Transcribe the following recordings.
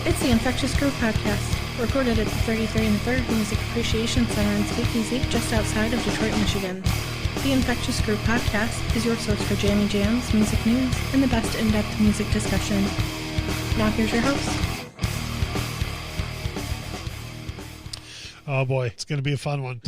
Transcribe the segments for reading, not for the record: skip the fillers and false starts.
It's the Infectious Groove Podcast, recorded at the 33 and 3rd Music Appreciation Center in Speakeasy, just outside of Detroit, Michigan. The Infectious Groove Podcast is your source for jammy jams, music news, and the best in-depth music discussion. Now here's your host. Oh boy, it's going to be a fun one.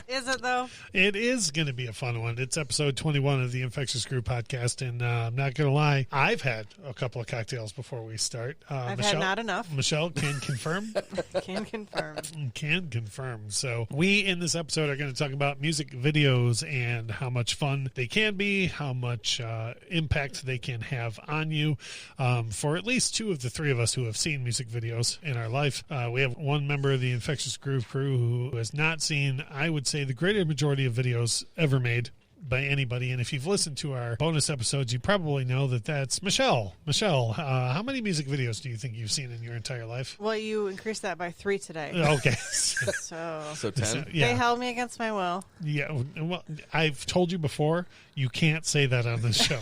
Is it, though? It is going to be a fun one. It's episode 21 of the Infectious Groove Podcast, and I'm not going to lie, I've had a couple of cocktails before we start. I've Michelle, had not enough. Michelle can confirm. Can confirm. Can confirm. So we, in this episode, are going to talk about music videos and how much fun they can be, how much impact they can have on you. For at least two of the three of us who have seen music videos in our life, we have one member of the Infectious Groove crew who has not seen, I would say, the greater majority of videos ever made by anybody. And if you've listened to our bonus episodes, you probably know that that's Michelle. Michelle, how many music videos do you think you've seen in your entire life? Well, you increased that by 3 today. Okay. So 10? Yeah. They held me against my will. Yeah. Well, I've told you before, you can't say that on this show.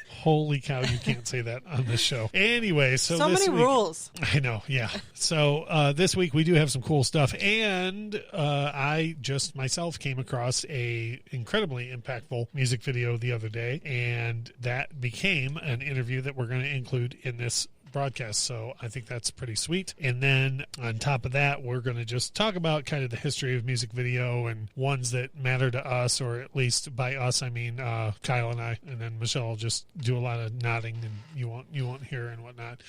Holy cow, you can't say that on this show. Anyway, so this many rules. I know, yeah. So this week we do have some cool stuff, and I just myself came across a incredibly impactful music video the other day, and that became an interview that we're going to include in this broadcast, so I think that's pretty sweet. And then on top of that, we're going to just talk about kind of the history of music video and ones that matter to us, or at least by us I mean Kyle and I, and then Michelle will just do a lot of nodding and you won't hear and whatnot.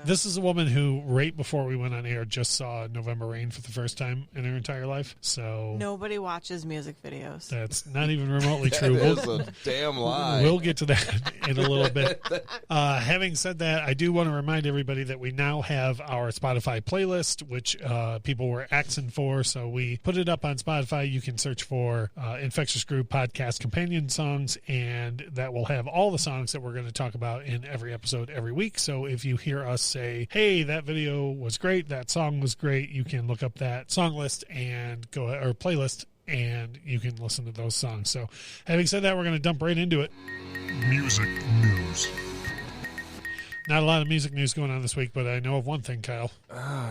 This is a woman who right before we went on air just saw November Rain for the first time in her entire life. So nobody watches music videos. That's not even remotely true. That is a damn lie. We'll get to that in a little bit. Having said that, I do want to remind everybody that we now have our Spotify playlist, which people were asking for, so we put it up on Spotify. You can search for Infectious Groove Podcast Companion Songs, and that will have all the songs that we're going to talk about in every episode every week. So if you hear us say, hey, that video was great, that song was great, you can look up that song list and go, or playlist, and you can listen to those songs. So having said that, we're going to dump right into it. Music news. Not a lot of music news going on this week, but I know of one thing, Kyle.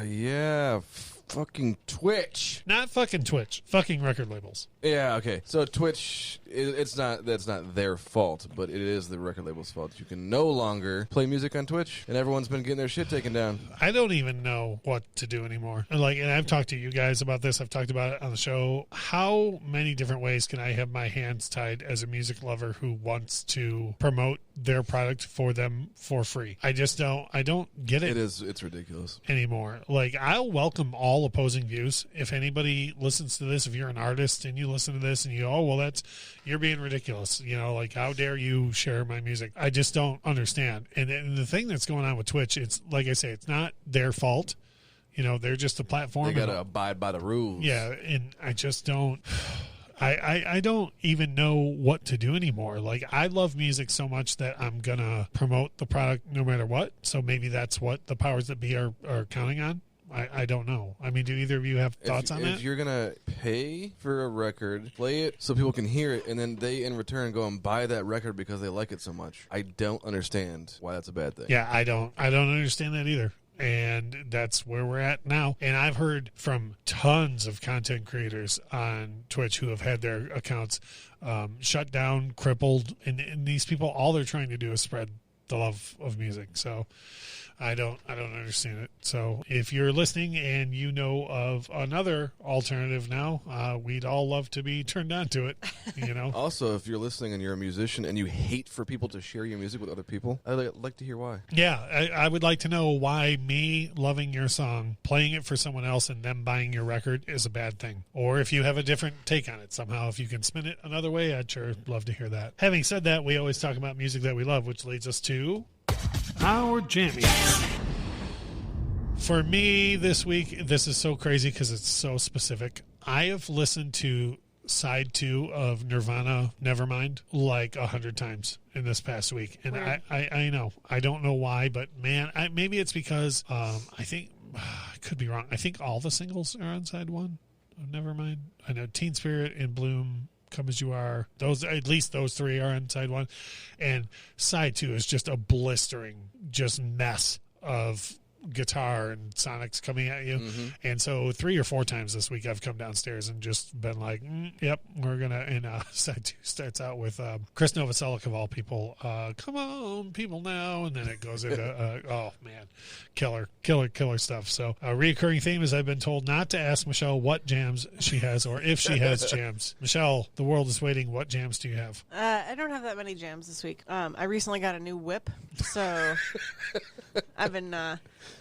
Yeah. Fucking Twitch. Not fucking Twitch. Fucking record labels. Yeah, okay. So Twitch, that's not their fault, but it is the record label's fault. You can no longer play music on Twitch, and everyone's been getting their shit taken down. I don't even know what to do anymore. And I've talked to you guys about this. I've talked about it on the show. How many different ways can I have my hands tied as a music lover who wants to promote their product for them for free? I don't get it. It's ridiculous anymore. I'll welcome all opposing views. If anybody listens to this, if you're an artist and you listen to this and you go, oh, well, you're being ridiculous. How dare you share my music? I just don't understand. And the thing that's going on with Twitch, it's like I say, it's not their fault. They're just a platform. They got to abide by the rules. Yeah, and I just don't. I don't even know what to do anymore. I love music so much that I'm going to promote the product no matter what. So maybe that's what the powers that be are counting on. I don't know. I mean, do either of you have thoughts on that? If you're going to pay for a record, play it so people can hear it, and then they, in return, go and buy that record because they like it so much, I don't understand why that's a bad thing. Yeah, I don't understand that either. And that's where we're at now. And I've heard from tons of content creators on Twitch who have had their accounts shut down, crippled, and these people, all they're trying to do is spread the love of music. So I don't understand it. So if you're listening and you know of another alternative now, we'd all love to be turned on to it. Also, if you're listening and you're a musician and you hate for people to share your music with other people, I'd like to hear why. Yeah, I would like to know why me loving your song, playing it for someone else, and them buying your record is a bad thing. Or if you have a different take on it somehow, if you can spin it another way, I'd sure love to hear that. Having said that, we always talk about music that we love, which leads us to our jammies. For me this week, this is so crazy because it's so specific. I have listened to side 2 of Nirvana Nevermind 100 times in this past week. And I know. I don't know why, but man, maybe it's because I think, I could be wrong. I think all the singles are on side 1 of Nevermind. I know Teen Spirit, In Bloom, Come As You Are. At least those 3 are on side 1. And side 2 is just a blistering mess of guitar and sonics coming at you. And so 3 or 4 times this week I've come downstairs and just been like, yep, we're gonna. And side 2 starts out with Chris Novoselic of all people, come on people now, and then it goes into oh man, killer stuff. So a reoccurring theme is I've been told not to ask Michelle what jams she has or if she has jams. Michelle, the world is waiting. What jams do you have? I don't have that many jams this week. I recently got a new whip, so I've been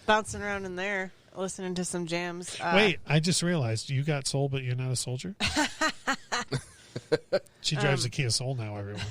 bouncing around in there listening to some jams. Wait, I just realized you got Soul, but you're not a soldier? She drives a Kia Soul now, everyone.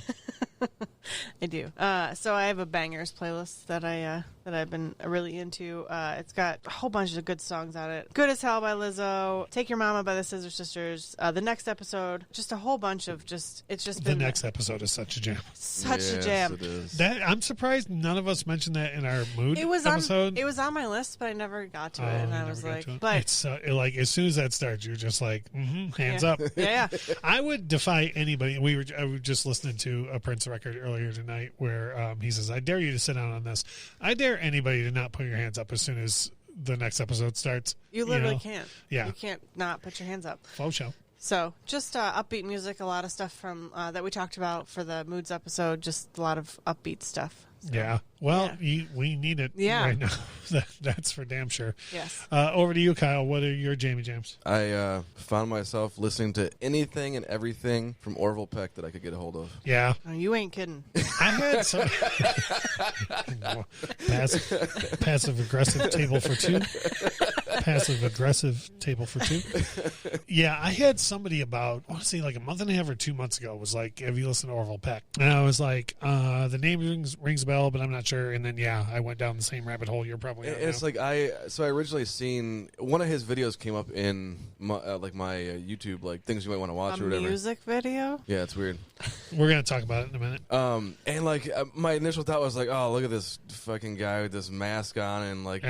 I do. So I have a bangers playlist that I've been really into. It's got a whole bunch of good songs on it. Good as Hell by Lizzo. Take Your Mama by the Scissor Sisters. The Next Episode. Just a whole bunch of it's just been. The Next Episode is such a jam. Such a jam. It is. That I'm surprised none of us mentioned that in our mood episode. It was on my list, but I never got to it, and I was like, but it's like as soon as that starts, you're just like, hands up. Yeah. I would defy anybody. I was just listening to a Prince record earlier tonight where he says, "I dare you to sit down on this. I dare anybody to not put your hands up as soon as the next episode starts." You literally can't. Yeah. You can't not put your hands up. Faux show. So just upbeat music, a lot of stuff from that we talked about for the Moods episode, just a lot of upbeat stuff. So, yeah. Well, we need it right now. That's for damn sure. Yes. Over to you, Kyle. What are your Jamie Jams? I found myself listening to anything and everything from Orville Peck that I could get a hold of. Yeah. Oh, you ain't kidding. I had some passive aggressive table for 2. Passive aggressive table for 2. Yeah, I had somebody about, I want to say like a month and a half or 2 months ago was like, have you listened to Orville Peck? And I was like, the name rings a bell, but I'm not sure. And then, I went down the same rabbit hole you're probably on. It's like I originally seen one of his videos came up in my YouTube, like things you might want to watch or whatever. Music video? Yeah, it's weird. We're going to talk about it in a minute. And like my initial thought was like, oh, look at this fucking guy with this mask on and like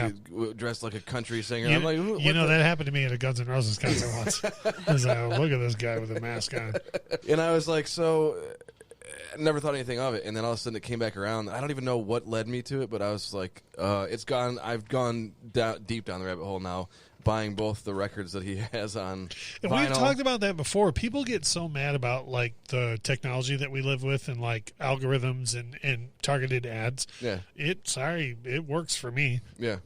dressed like a country singer. I'm like, that happened to me at a Guns N' Roses concert once. I was like, oh, look at this guy with a mask on. And I was like, so I never thought anything of it. And then all of a sudden it came back around. I don't even know what led me to it, but I was like, I've gone deep down the rabbit hole now, buying both the records that he has on vinyl. We've talked about that before. People get so mad about like the technology that we live with and like algorithms and targeted ads. Yeah. It works for me. Yeah.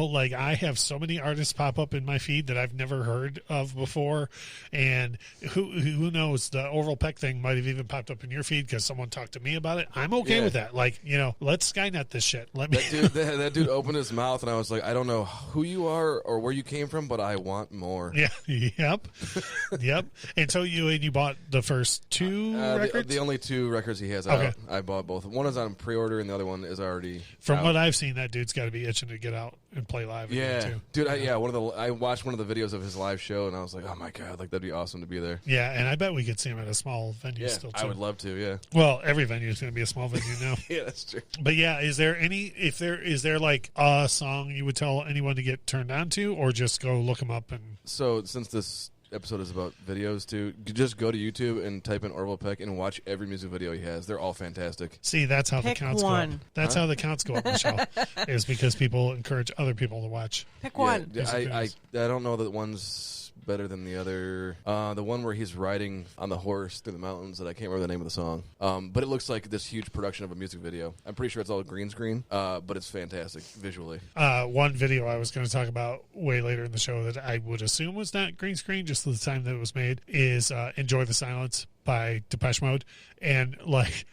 Like I have so many artists pop up in my feed that I've never heard of before. And who knows, the Orville Peck thing might have even popped up in your feed because someone talked to me about it. I'm okay with that. Like, let's Skynet this shit. That dude opened his mouth and I was like, I don't know who you are or where you came from, but I want more. Yeah. Yep. And so you bought the first 2 records? The only 2 records he has out. I bought both. One is on pre-order and the other one is already From out. what I've seen, that dude's got to be itching to get out and play live. Yeah. Too. Dude, I watched one of the videos of his live show and I was like, oh my God, like that'd be awesome to be there. Yeah, and I bet we could see him at a small venue still too. I would love to, yeah. Well, every venue is going to be a small venue now. Yeah, that's true. But yeah, is there like a song you would tell anyone to get turned on to, or just go look him up? And so since this episode is about videos too, just go to YouTube and type in Orville Peck and watch every music video he has. They're all fantastic. See, that's how Pick the counts one. go up. That's how the counts go up, Michelle, is because people encourage other people to watch. Pick one. Yeah, I don't know that one's better than the other. The one where he's riding on the horse through the mountains, that I can't remember the name of the song. But it looks like this huge production of a music video. I'm pretty sure it's all green screen, but it's fantastic visually. One video I was going to talk about way later in the show that I would assume was not green screen, just the time that it was made, is Enjoy the Silence by Depeche Mode. And like...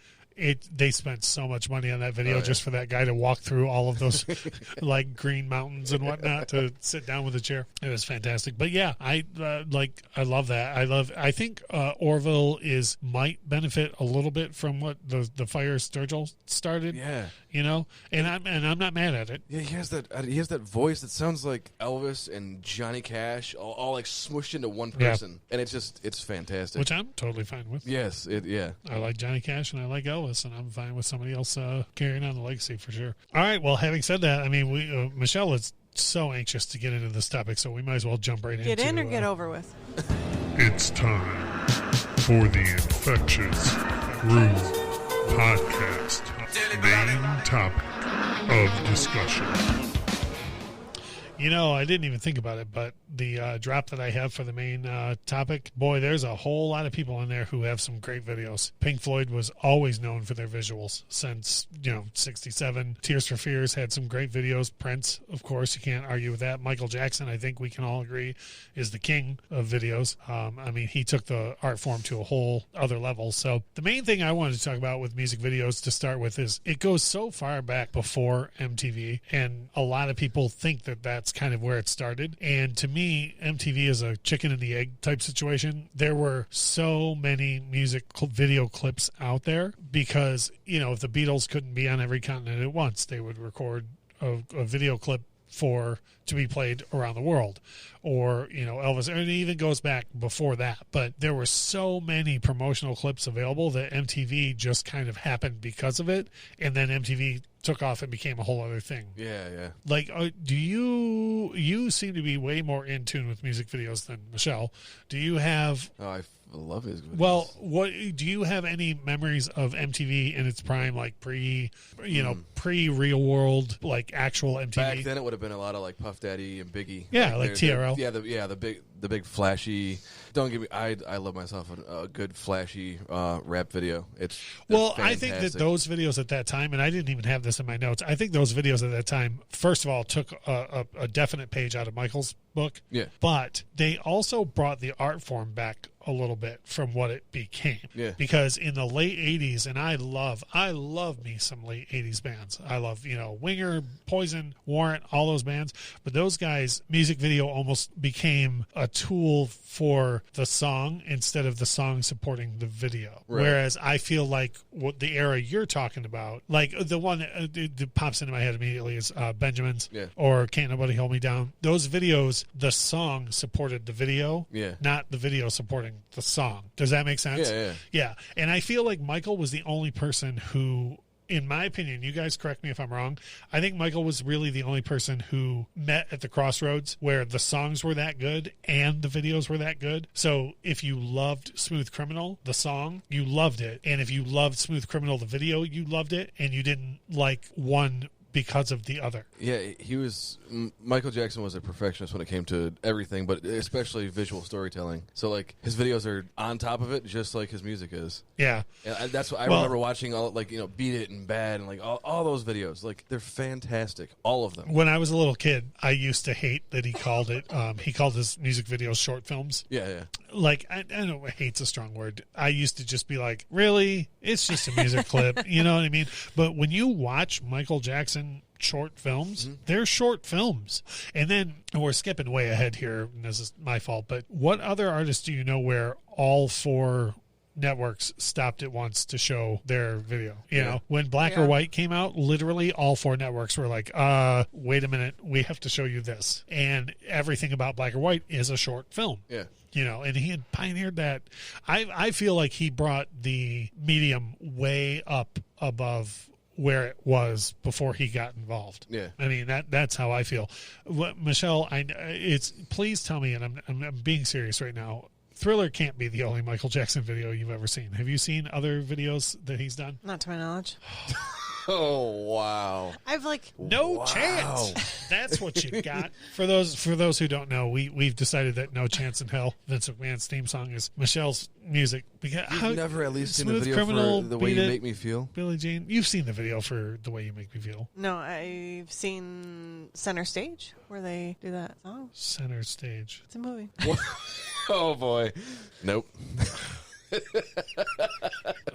they spent so much money on that video just for that guy to walk through all of those like green mountains and whatnot to sit down with a chair. It was fantastic. But yeah, I love that. I think Orville might benefit a little bit from what the Fire Sturgill started. Yeah. And I'm not mad at it. Yeah, he has that voice that sounds like Elvis and Johnny Cash all like smushed into one person. And it's fantastic. Which I'm totally fine with. Yes, I like Johnny Cash and I like Elvis, and I'm fine with somebody else carrying on the legacy for sure. All right, well, having said that, I mean, Michelle is so anxious to get into this topic, so we might as well jump right into it. Get in or get over with. It's time for the Infectious Groove Podcast. Main topic of discussion. You know, I didn't even think about it, but the drop that I have for the main topic, boy, there's a whole lot of people in there who have some great videos. Pink Floyd was always known for their visuals since, 67. Tears for Fears had some great videos. Prince, of course, you can't argue with that. Michael Jackson, I think we can all agree, is the king of videos. I mean, he took the art form to a whole other level. So the main thing I wanted to talk about with music videos to start with is it goes so far back before MTV, and a lot of people think that that's kind of where it started. And to me, MTV is a chicken and the egg type situation. There were so many music video clips out there because, if the Beatles couldn't be on every continent at once, they would record a video clip to be played around the world, or Elvis, and it even goes back before that. But there were so many promotional clips available that MTV just kind of happened because of it, and then MTV took off and became a whole other thing. Yeah. Like, do you seem to be way more in tune with music videos than Michelle? Do you have? Oh, I love his videos. Well, what do you have any memories of MTV in its prime, like pre Real World, like actual MTV? Back then, it would have been a lot of like Puff Daddy and Biggie. Yeah, like TRL. The big flashy. Don't get me. I love myself a good flashy rap video. I think that those videos at that time, and I didn't even have this in my notes. I think those videos at that time, first of all, took a definite page out of Michael's book. Yeah. But they also brought the art form back a little bit from what it became. Yeah. Because in the late 80s, and I love me some late 80s bands. I love, Winger, Poison, Warrant, all those bands. But those guys, music video almost became a tool for the song instead of the song supporting the video. Right. Whereas I feel like what the era you're talking about, like the one that pops into my head immediately is Benjamin's or Can't Nobody Hold Me Down. Those videos, the song supported the video, not the video supporting the song. Does that make sense? Yeah. And I feel like Michael was the only person who, in my opinion, you guys correct me if I'm wrong, I think Michael was really the only person who met at the crossroads where the songs were that good and the videos were that good. So if you loved Smooth Criminal, the song, you loved it. And if you loved Smooth Criminal, the video, you loved it. And you didn't like one because of the other. Yeah, Michael Jackson was a perfectionist when it came to everything, but especially visual storytelling. So, like, his videos are on top of it, just like his music is. Yeah. And that's what I remember watching, all Beat It and Bad and, like, all those videos. Like, they're fantastic. All of them. When I was a little kid, I used to hate that he called his music videos short films. Yeah. Like, I know hate's a strong word. I used to just be like, really? It's just a music clip. You know what I mean? But when you watch Michael Jackson short films, they're short films. And then we're skipping way ahead here, and this is my fault, but what other artists do you know where all four networks stopped at once to show their video? You know, when Black or White came out, literally all four networks were like, wait a minute, we have to show you this. And everything about Black or White is a short film. Yeah. And he had pioneered that. I feel like he brought the medium way up above where it was before he got involved. Yeah. I mean, that's how I feel. Michelle, please tell me, and I'm being serious right now, Thriller can't be the only Michael Jackson video you've ever seen. Have you seen other videos that he's done? Not to my knowledge. Oh, wow. I've no chance. That's what you got. For those who don't know, we've decided that No Chance in Hell, Vince McMahon's theme song, is Michelle's music. You've never at least seen the Smooth video Criminal, for The Way You Make Me Feel? Billie Jean. You've seen the video for The Way You Make Me Feel. No, I've seen Center Stage where they do that song. Center Stage. It's a movie. Oh, boy. Nope.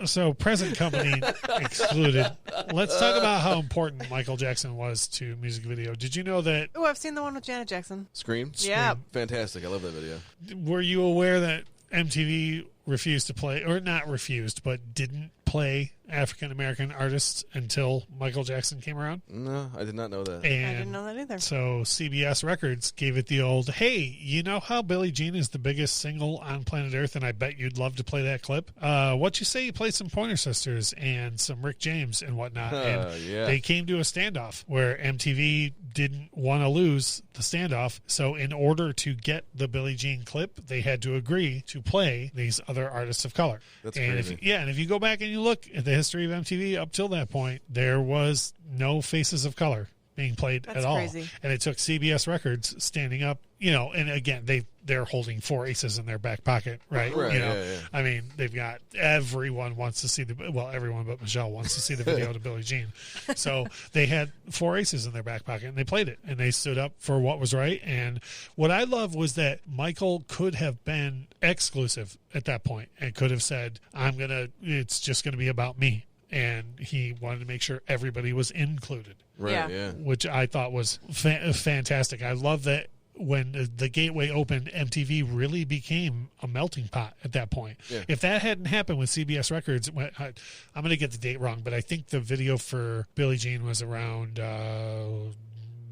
So present company excluded. Let's talk about how important Michael Jackson was to music video. Did you know that? Oh, I've seen the one with Janet Jackson. Scream? Yeah. Fantastic. I love that video. Were you aware that MTV refused to play, or not refused, but didn't play African American artists until Michael Jackson came around? No, I did not know that. And I didn't know that either. So CBS Records gave it the old, hey, you know how Billie Jean is the biggest single on planet Earth, and I bet you'd love to play that clip? What you say you play some Pointer Sisters and some Rick James and whatnot? And they came to a standoff where MTV didn't want to lose the standoff. So in order to get the Billie Jean clip, they had to agree to play these other artists of color. That's and crazy. If you go back and you look at the history of MTV up till that point, there was no faces of color being played That's at all. crazy. And it took CBS Records standing up, and again, they're holding 4 aces in their back pocket, right? Right, Yeah. I mean, they've got everyone wants to see everyone but Michelle wants to see the video to Billie Jean. So they had 4 aces in their back pocket and they played it and they stood up for what was right. And what I love was that Michael could have been exclusive at that point and could have said, it's just going to be about me. And he wanted to make sure everybody was included. Right, yeah. Which I thought was fantastic. I love that when the gateway opened, MTV really became a melting pot at that point. Yeah. If that hadn't happened with CBS Records, I'm going to get the date wrong, but I think the video for Billie Jean was around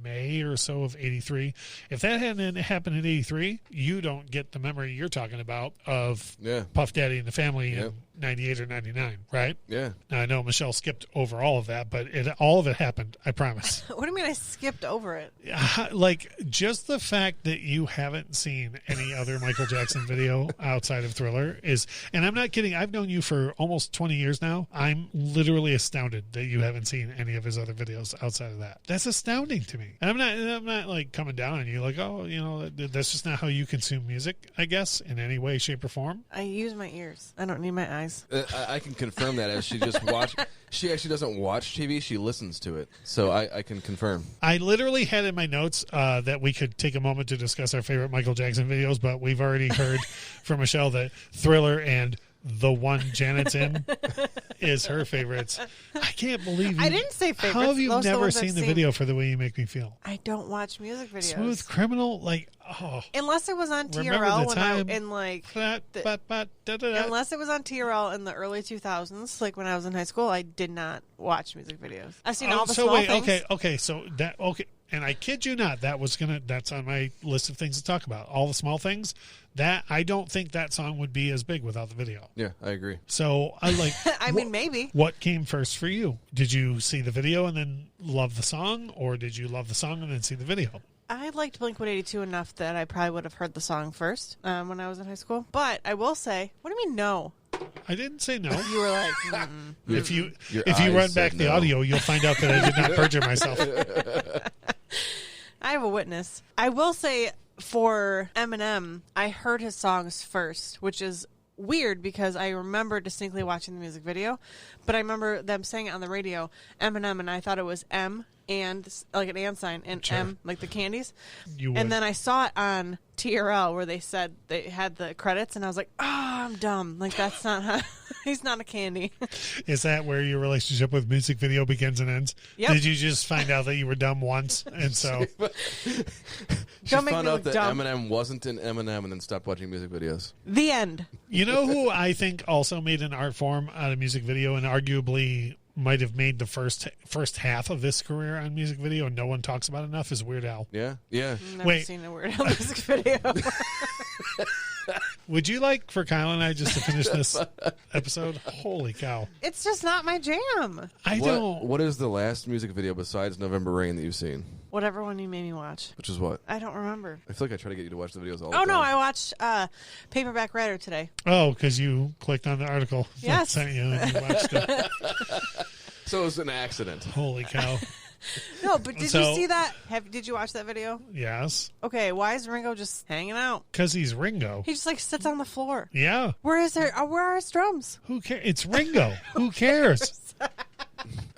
May or so of 83. If that hadn't happened in 83, you don't get the memory you're talking about of Puff Daddy and the Family in 98 or 99, right? Yeah. Now, I know Michelle skipped over all of that, but all of it happened, I promise. What do you mean I skipped over it? Like, just the fact that you haven't seen any other Michael Jackson video outside of Thriller is, and I'm not kidding, I've known you for almost 20 years now. I'm literally astounded that you haven't seen any of his other videos outside of that. That's astounding to me. And I'm not like coming down on you like, that's just not how you consume music, I guess, in any way, shape, or form. I use my ears. I don't need my eyes. I can confirm that as she just watched. She actually doesn't watch TV. She listens to it. So I can confirm. I literally had in my notes that we could take a moment to discuss our favorite Michael Jackson videos, but we've already heard from Michelle that Thriller and the one Janet's in is her favorites. I can't believe I didn't say favorites. How have you Those are the never ones I've seen the seen. video for The Way You Make Me Feel? I don't watch music videos. Smooth Criminal, Unless it was on remember TRL the time? Unless it was on TRL in the early 2000s, like when I was in high school, I did not watch music videos. I've seen all the small things. Okay. And I kid you not, that's on my list of things to talk about. All the small things. That I don't think that song would be as big without the video. Yeah, I agree. So I like. I mean, maybe. What came first for you? Did you see the video and then love the song, or did you love the song and then see the video? I liked Blink-182 enough that I probably would have heard the song first when I was in high school. But I will say, what do you mean no? I didn't say no. You were like, if you eyes run said back the no. audio, you'll find out that I did not perjure myself. I have a witness. I will say for Eminem, I heard his songs first, which is weird because I remember distinctly watching the music video, but I remember them saying it on the radio, Eminem, and I thought it was M and like an and sign and Sure. M like the candies. You would. And then I saw it on TRL where they said they had the credits, and I was like, oh, I'm dumb. Like, that's not how, he's not a candy. Is that where your relationship with music video begins and ends? Yep. Did you just find out that you were dumb once, and so She Don't make found me out look that dumb. Eminem wasn't in Eminem and then stopped watching music videos. The end. you know who I think also made an art form out of music video and arguably might have made the first half of his career on music video and no one talks about enough is Weird Al. Yeah, yeah. Never Wait. seen a Weird Al music video. Would you like for Kyle and I just to finish this episode? Holy cow. It's just not my jam. I don't. What is the last music video besides November Rain that you've seen? Whatever one you made me watch. Which is what? I don't remember. I feel like I try to get you to watch the videos all the Oh, time. no, I watched Paperback Writer today. Oh, because you clicked on the article. that Yes. sent you and you watched it. So it was an accident. Holy cow. No, but did So- you see that? Did you watch that video? Yes. Okay, why is Ringo just hanging out? Because he's Ringo. He just like sits on the floor. Yeah. Where are his drums? Who cares? It's Ringo. Who cares?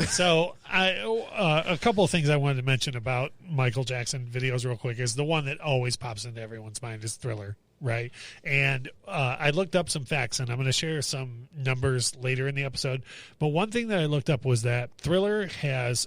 So, a couple of things I wanted to mention about Michael Jackson videos real quick is the one that always pops into everyone's mind is Thriller, right? And I looked up some facts, and I'm going to share some numbers later in the episode. But one thing that I looked up was that Thriller has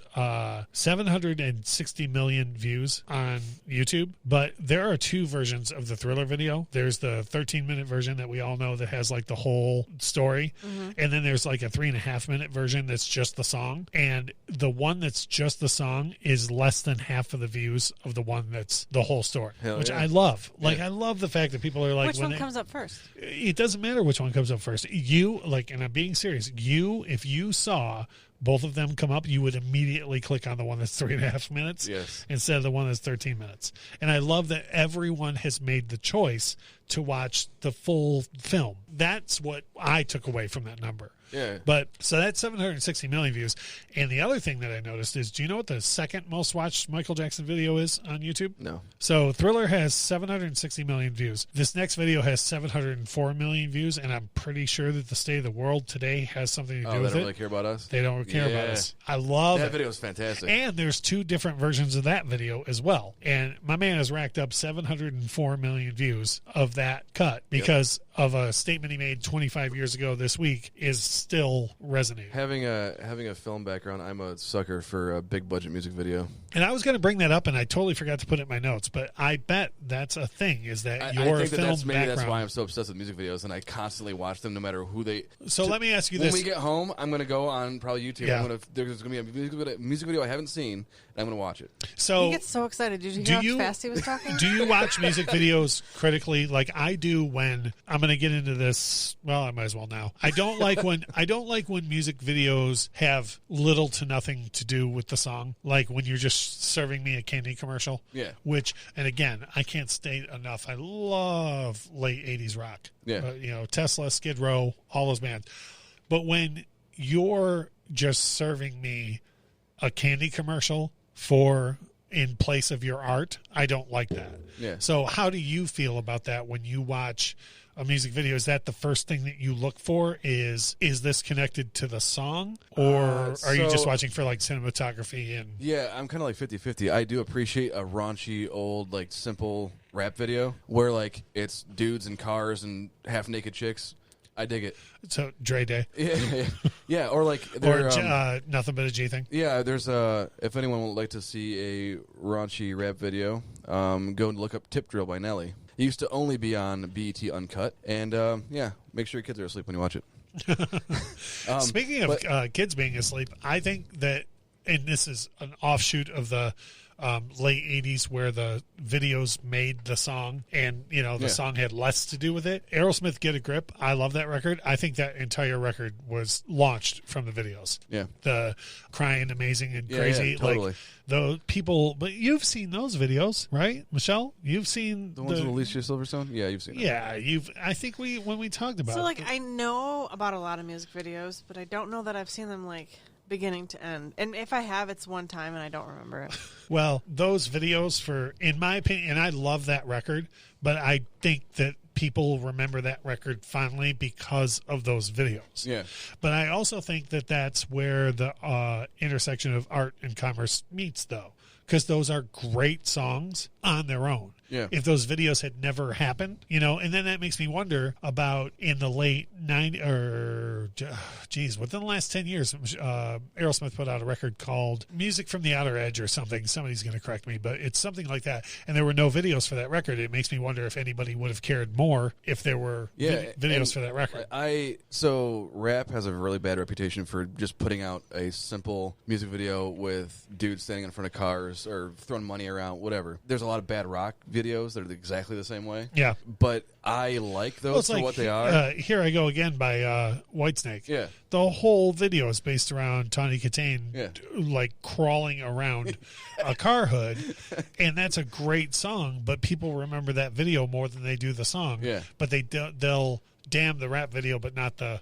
760 million views on YouTube, but there are 2 versions of the Thriller video. There's the 13-minute version that we all know that has like the whole story, and then there's like a 3.5-minute version that's just the song. And the one that's just the song is less than half of the views of the one that's the whole story, Hell which yeah. I love. Like, Yeah. I love the fact that people are like, Which when one they- comes up first? it doesn't matter which one comes up first. You, like, and I'm being serious, if you saw both of them come up, you would immediately click on the one that's 3.5 minutes Yes. instead of the one that's 13 minutes. And I love that everyone has made the choice to watch the full film. That's what I took away from that number. Yeah. But so that's 760 million views. And the other thing that I noticed is, do you know what the second most watched Michael Jackson video is on YouTube? No. So Thriller has 760 million views. This next video has 704 million views, and I'm pretty sure that the state of the world today has something to do They with don't it. really care about us? They don't care about Yeah. us. I love That it. video is fantastic. And there's 2 different versions of that video as well. And my man has racked up 704 million views of that cut because of a statement he made 25 years ago this week is still resonating. Having a film background, I'm a sucker for a big budget music video. And I was going to bring that up, and I totally forgot to put it in my notes, but I bet that's a thing, is that I your think film that's maybe background. that's why I'm so obsessed with music videos, and I constily watch them no matter who they. So let me ask you When this. we get home, I'm going to go on probably YouTube. Yeah. There's going to be a music video I haven't seen, and I'm going to watch it. So He gets so excited. Did you do hear you- how fast he was talking? do you watch music videos critically like I do when I'm going to get into this? Well, I might as well now. I don't like when music videos have little to nothing to do with the song, like when you're just serving me a candy commercial. Yeah. Which, and again, I can't state enough. I love late 80s rock. Yeah. Tesla, Skid Row, all those bands. But when you're just serving me a candy commercial in place of your art, I don't like that. Yeah. So how do you feel about that when you watch a music video? Is that the first thing that you look for? Is this connected to the song, or are you just watching for like cinematography and? Yeah, I'm kind of like 50-50. I do appreciate a raunchy, old, like simple rap video where like it's dudes in cars and half naked chicks. I dig it. So Dre Day Yeah. Or like or Nothing But a G Thing. Yeah, there's if anyone would like to see a raunchy rap video, go and look up Tip Drill by Nelly. It used to only be on BET Uncut, and make sure your kids are asleep when you watch it. Speaking of kids being asleep, I think that, and this is an offshoot of the late 80s where the videos made the song and the song had less to do with it. Aerosmith, Get a Grip, I love that record. I think that entire record was launched from the videos. Yeah. The Crying, Amazing, and Crazy. Yeah, totally. Like those people, but you've seen those videos, right, Michelle? You've seen The ones with Alicia Silverstone? Yeah, you've seen them. Yeah, I think when we talked about So, like, I know about a lot of music videos, but I don't know that I've seen them, like, beginning to end. And if I have, it's one time and I don't remember it. Well, those videos, in my opinion, and I love that record, but I think that people remember that record fondly because of those videos. Yeah. But I also think that that's where the intersection of art and commerce meets, though, because those are great songs on their own. Yeah. If those videos had never happened, and then that makes me wonder about in the late 90s, or within the last 10 years, Aerosmith put out a record called Music from the Outer Edge or something. Somebody's going to correct me, but it's something like that. And there were no videos for that record. It makes me wonder if anybody would have cared more if there were videos for that record. So rap has a really bad reputation for just putting out a simple music video with dudes standing in front of cars or throwing money around, whatever. There's a lot of bad rock videos that are exactly the same way. Yeah. But I like those for what they are. Here I Go Again by Whitesnake. Yeah. The whole video is based around Tawny Katane like crawling around a car hood, and that's a great song, but people remember that video more than they do the song. Yeah. But they'll damn the rap video, but not the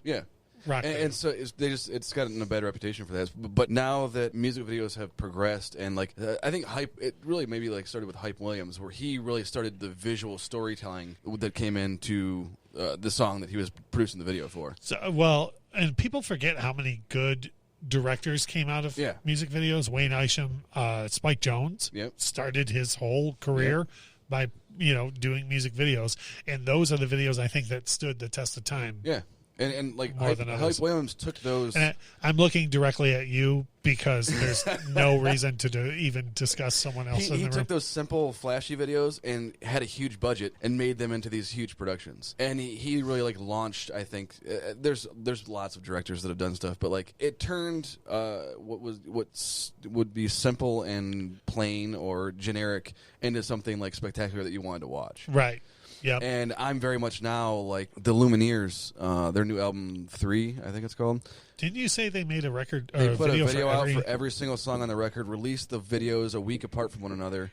rock video. And so it's gotten a bad reputation for that. But now that music videos have progressed, and like I think it really maybe like started with Hype Williams, where he really started the visual storytelling that came into the song that he was producing the video for. So, and people forget how many good directors came out of music videos. Wayne Isham, Spike Jonze started his whole career by doing music videos, and those are the videos I think that stood the test of time. Yeah. And like More than Hype others. Williams took those. And I'm looking directly at you because there's no reason to even discuss someone else in the He room. took those simple, flashy videos and had a huge budget and made them into these huge productions. And he really like launched. I think there's lots of directors that have done stuff, but like it turned what would be simple and plain or generic into something like spectacular that you wanted to watch. Right. Yep. And I'm very much now like the Lumineers, their new album 3, I think it's called. Didn't you say they made a record? They put a video for out for every single song on the record, released the videos a week apart from one another.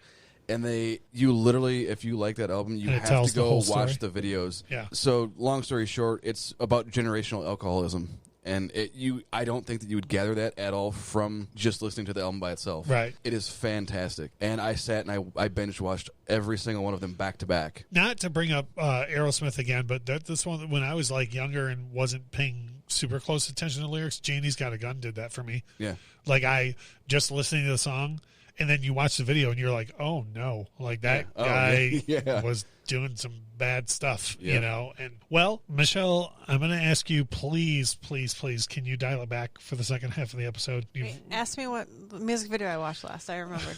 And you literally, if you like that album, you have to go watch the videos. Yeah. So, long story short, it's about generational alcoholism. And I don't think that you would gather that at all from just listening to the album by itself. Right. It is fantastic. And I sat and I binge watched every single one of them back to back. Not to bring up Aerosmith again, but this one, when I was like younger and wasn't paying super close attention to lyrics, Janie's Got a Gun did that for me. Yeah. Like I just listening to the song, and then you watch the video and you're like, oh no, like that guy was doing some bad stuff, you know? And well, Michelle, I'm going to ask you, please, can you dial it back for the second half of the episode? Wait, ask me what music video I watched last. I remembered.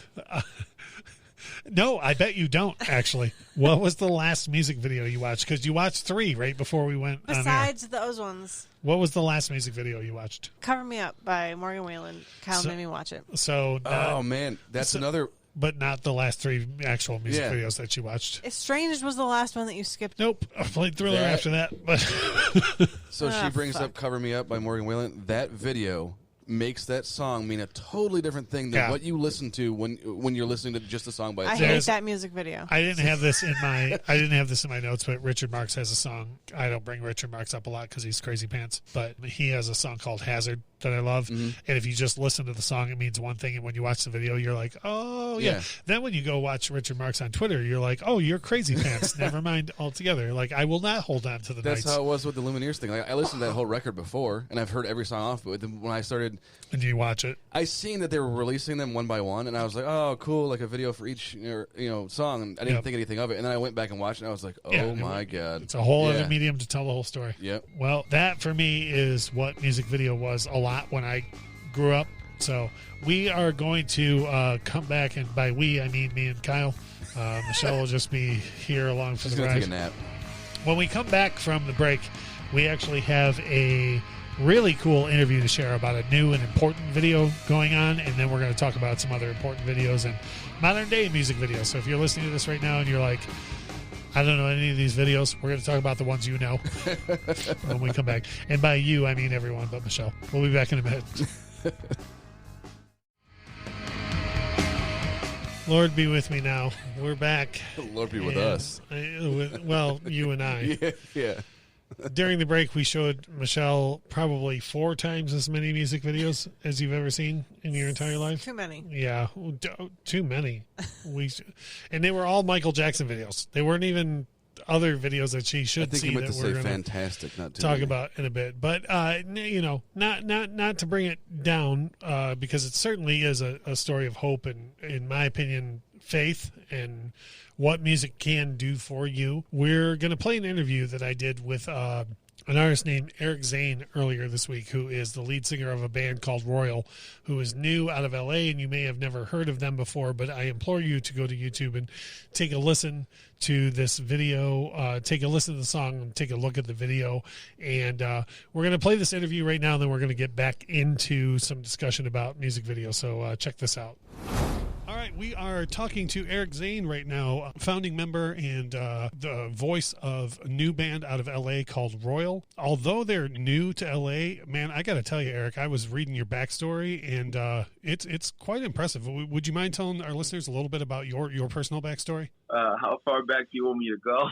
No, I bet you don't, actually. What was the last music video you watched? Because you watched 3 right before we went on air. Besides those ones. What was the last music video you watched? Cover Me Up by Morgan Wallen. Kyle made me watch it. So, oh, man. That's another... But not the last 3 actual music videos that you watched. Estranged was the last one that you skipped. Nope. I played Thriller after that. But so she brings up Cover Me Up by Morgan Wallen. That video makes that song mean a totally different thing than what you listen to when you're listening to just the song by itself. I hate that music video. I didn't have this in my notes, but Richard Marx has a song. I don't bring Richard Marx up a lot because he's crazy pants, but he has a song called Hazard that I love. Mm-hmm. And if you just listen to the song, it means one thing, and when you watch the video, you're like, oh yeah. Then when you go watch Richard Marx on Twitter, you're like, oh, you're crazy pants. Never mind altogether. Like, I will not hold on to the That's nights. how it was with the Lumineers thing. Like, I listened to that whole record before, and I've heard every song off, but when I started... And you watch it? I seen that they were releasing them one by one, and I was like, oh, cool, like a video for each song. And I didn't think anything of it. And then I went back and watched it, and I was like, oh, my God. It's a whole other medium to tell the whole story. Yep. Well, that, for me, is what music video was a lot when I grew up. So we are going to come back, and by we, I mean me and Kyle. Michelle will just be here along for the ride. Take a nap. When we come back from the break, we actually have a really cool interview to share about a new and important video going on, and then we're going to talk about some other important videos and modern day music videos. So if you're listening to this right now and you're like, I don't know any of these videos, we're going to talk about the ones you know when we come back. And by you, I mean everyone but Michelle. We'll be back in a minute. Lord be with me now. We're back. Lord be with us. Well, you and I. Yeah. During the break, we showed Michelle probably 4 times as many music videos as you've ever seen in your entire life. Too many. Yeah, too many. And they were all Michael Jackson videos. They weren't even other videos that she should see that we're going fantastic, not too talk many. About in a bit. But not to bring it down, because it certainly is a story of hope and, in my opinion, faith and what music can do for you. We're going to play an interview that I did with an artist named Eric Zayne earlier this week, who is the lead singer of a band called Royal, who is new out of LA, and you may have never heard of them before, but I implore you to go to YouTube and take a listen to this video, take a listen to the song, and take a look at the video. And we're going to play this interview right now, and then we're going to get back into some discussion about music videos. So check this out. All right, we are talking to Eric Zayne right now, founding member and the voice of a new band out of L.A. called Royal. Although they're new to L.A., man, I got to tell you, Eric, I was reading your backstory, and it's quite impressive. Would you mind telling our listeners a little bit about your personal backstory? How far back do you want me to go?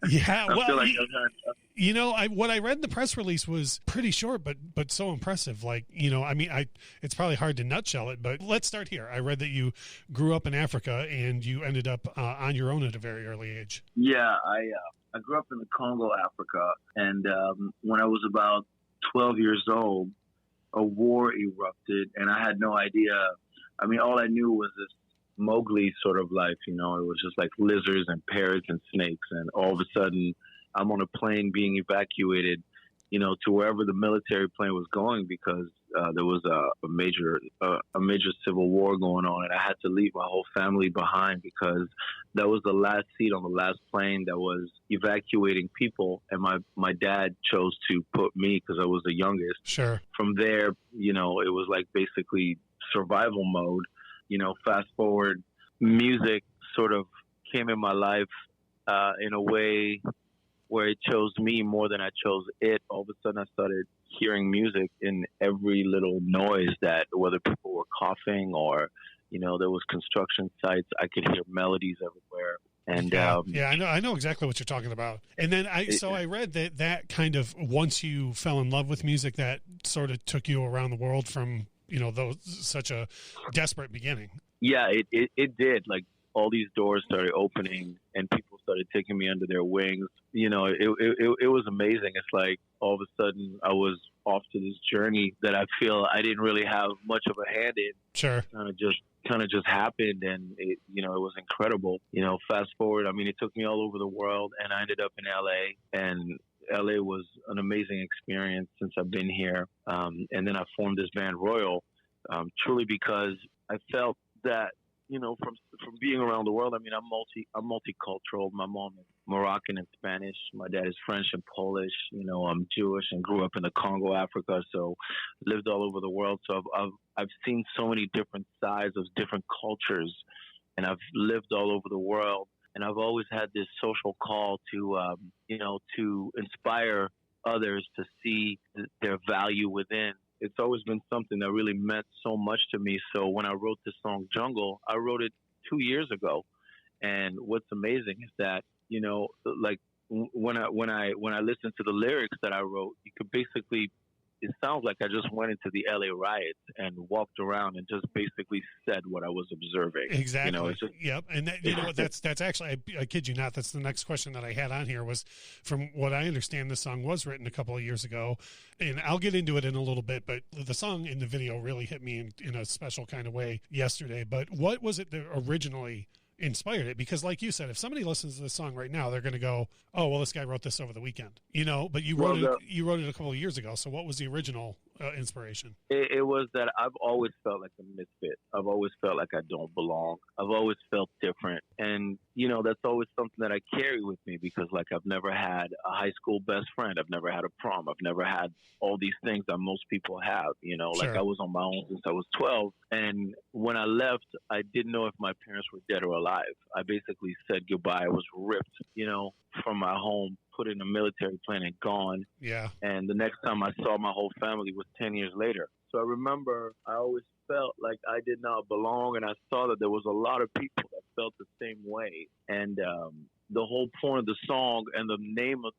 Yeah, I well, feel like what I read in the press release was pretty short, but so impressive. Like, it's probably hard to nutshell it, but let's start here. I read that you grew up in Africa and you ended up on your own at a very early age. Yeah, I grew up in the Congo, Africa, and when I was about 12 years old, a war erupted, and I had no idea. I mean, all I knew was this Mowgli sort of life, it was just like lizards and parrots and snakes, and all of a sudden I'm on a plane being evacuated, to wherever the military plane was going, because there was a major civil war going on, and I had to leave my whole family behind because that was the last seat on the last plane that was evacuating people, and my dad chose to put me because I was the youngest. Sure. From there, it was like basically survival mode. Fast forward, music sort of came in my life in a way where it chose me more than I chose it. All of a sudden, I started hearing music in every little noise, that whether people were coughing or, there was construction sites, I could hear melodies everywhere. And I know exactly what you're talking about. And then I read that kind of, once you fell in love with music, that sort of took you around the world from, such a desperate beginning. Yeah, it did. Like, all these doors started opening and people started taking me under their wings. It was amazing. It's like all of a sudden I was off to this journey that I feel I didn't really have much of a hand in. Sure. Kind of just happened, and it was incredible. Fast forward, it took me all over the world, and I ended up in LA, and LA was an amazing experience since I've been here. And then I formed this band Royal, truly because I felt that, from being around the world, I'm multicultural. My mom is Moroccan and Spanish. My dad is French and Polish. I'm Jewish and grew up in the Congo, Africa. So lived all over the world. So I've seen so many different sides of different cultures, and I've lived all over the world. And I've always had this social call to, to inspire others to see their value within. It's always been something that really meant so much to me. So when I wrote this song Jungle, I wrote it 2 years ago. And what's amazing is that, like when I listen to the lyrics that I wrote, you could basically, it sounds like I just went into the LA riots and walked around and just basically said what I was observing. Exactly. Yep. And that, that's actually, I kid you not, that's the next question that I had on here was, from what I understand, this song was written a couple of years ago, and I'll get into it in a little bit, but the song in the video really hit me in a special kind of way yesterday. But what was it that originally inspired it? Because like you said, if somebody listens to this song right now, they're going to go, oh, well, this guy wrote this over the weekend, but you wrote it a couple of years ago. So what was the original inspiration? It was that I've always felt like a misfit. I've always felt like I don't belong. I've always felt different. And, that's always something that I carry with me, because like I've never had a high school best friend. I've never had a prom. I've never had all these things that most people have, Sure. Like I was on my own since I was 12. And when I left, I didn't know if my parents were dead or alive. I basically said goodbye. I was ripped, from my home, put in a military plane and gone. Yeah. And the next time I saw my whole family was 10 years later. So I remember I always felt like I did not belong, and I saw that there was a lot of people that felt the same way. And the whole point of the song and the name of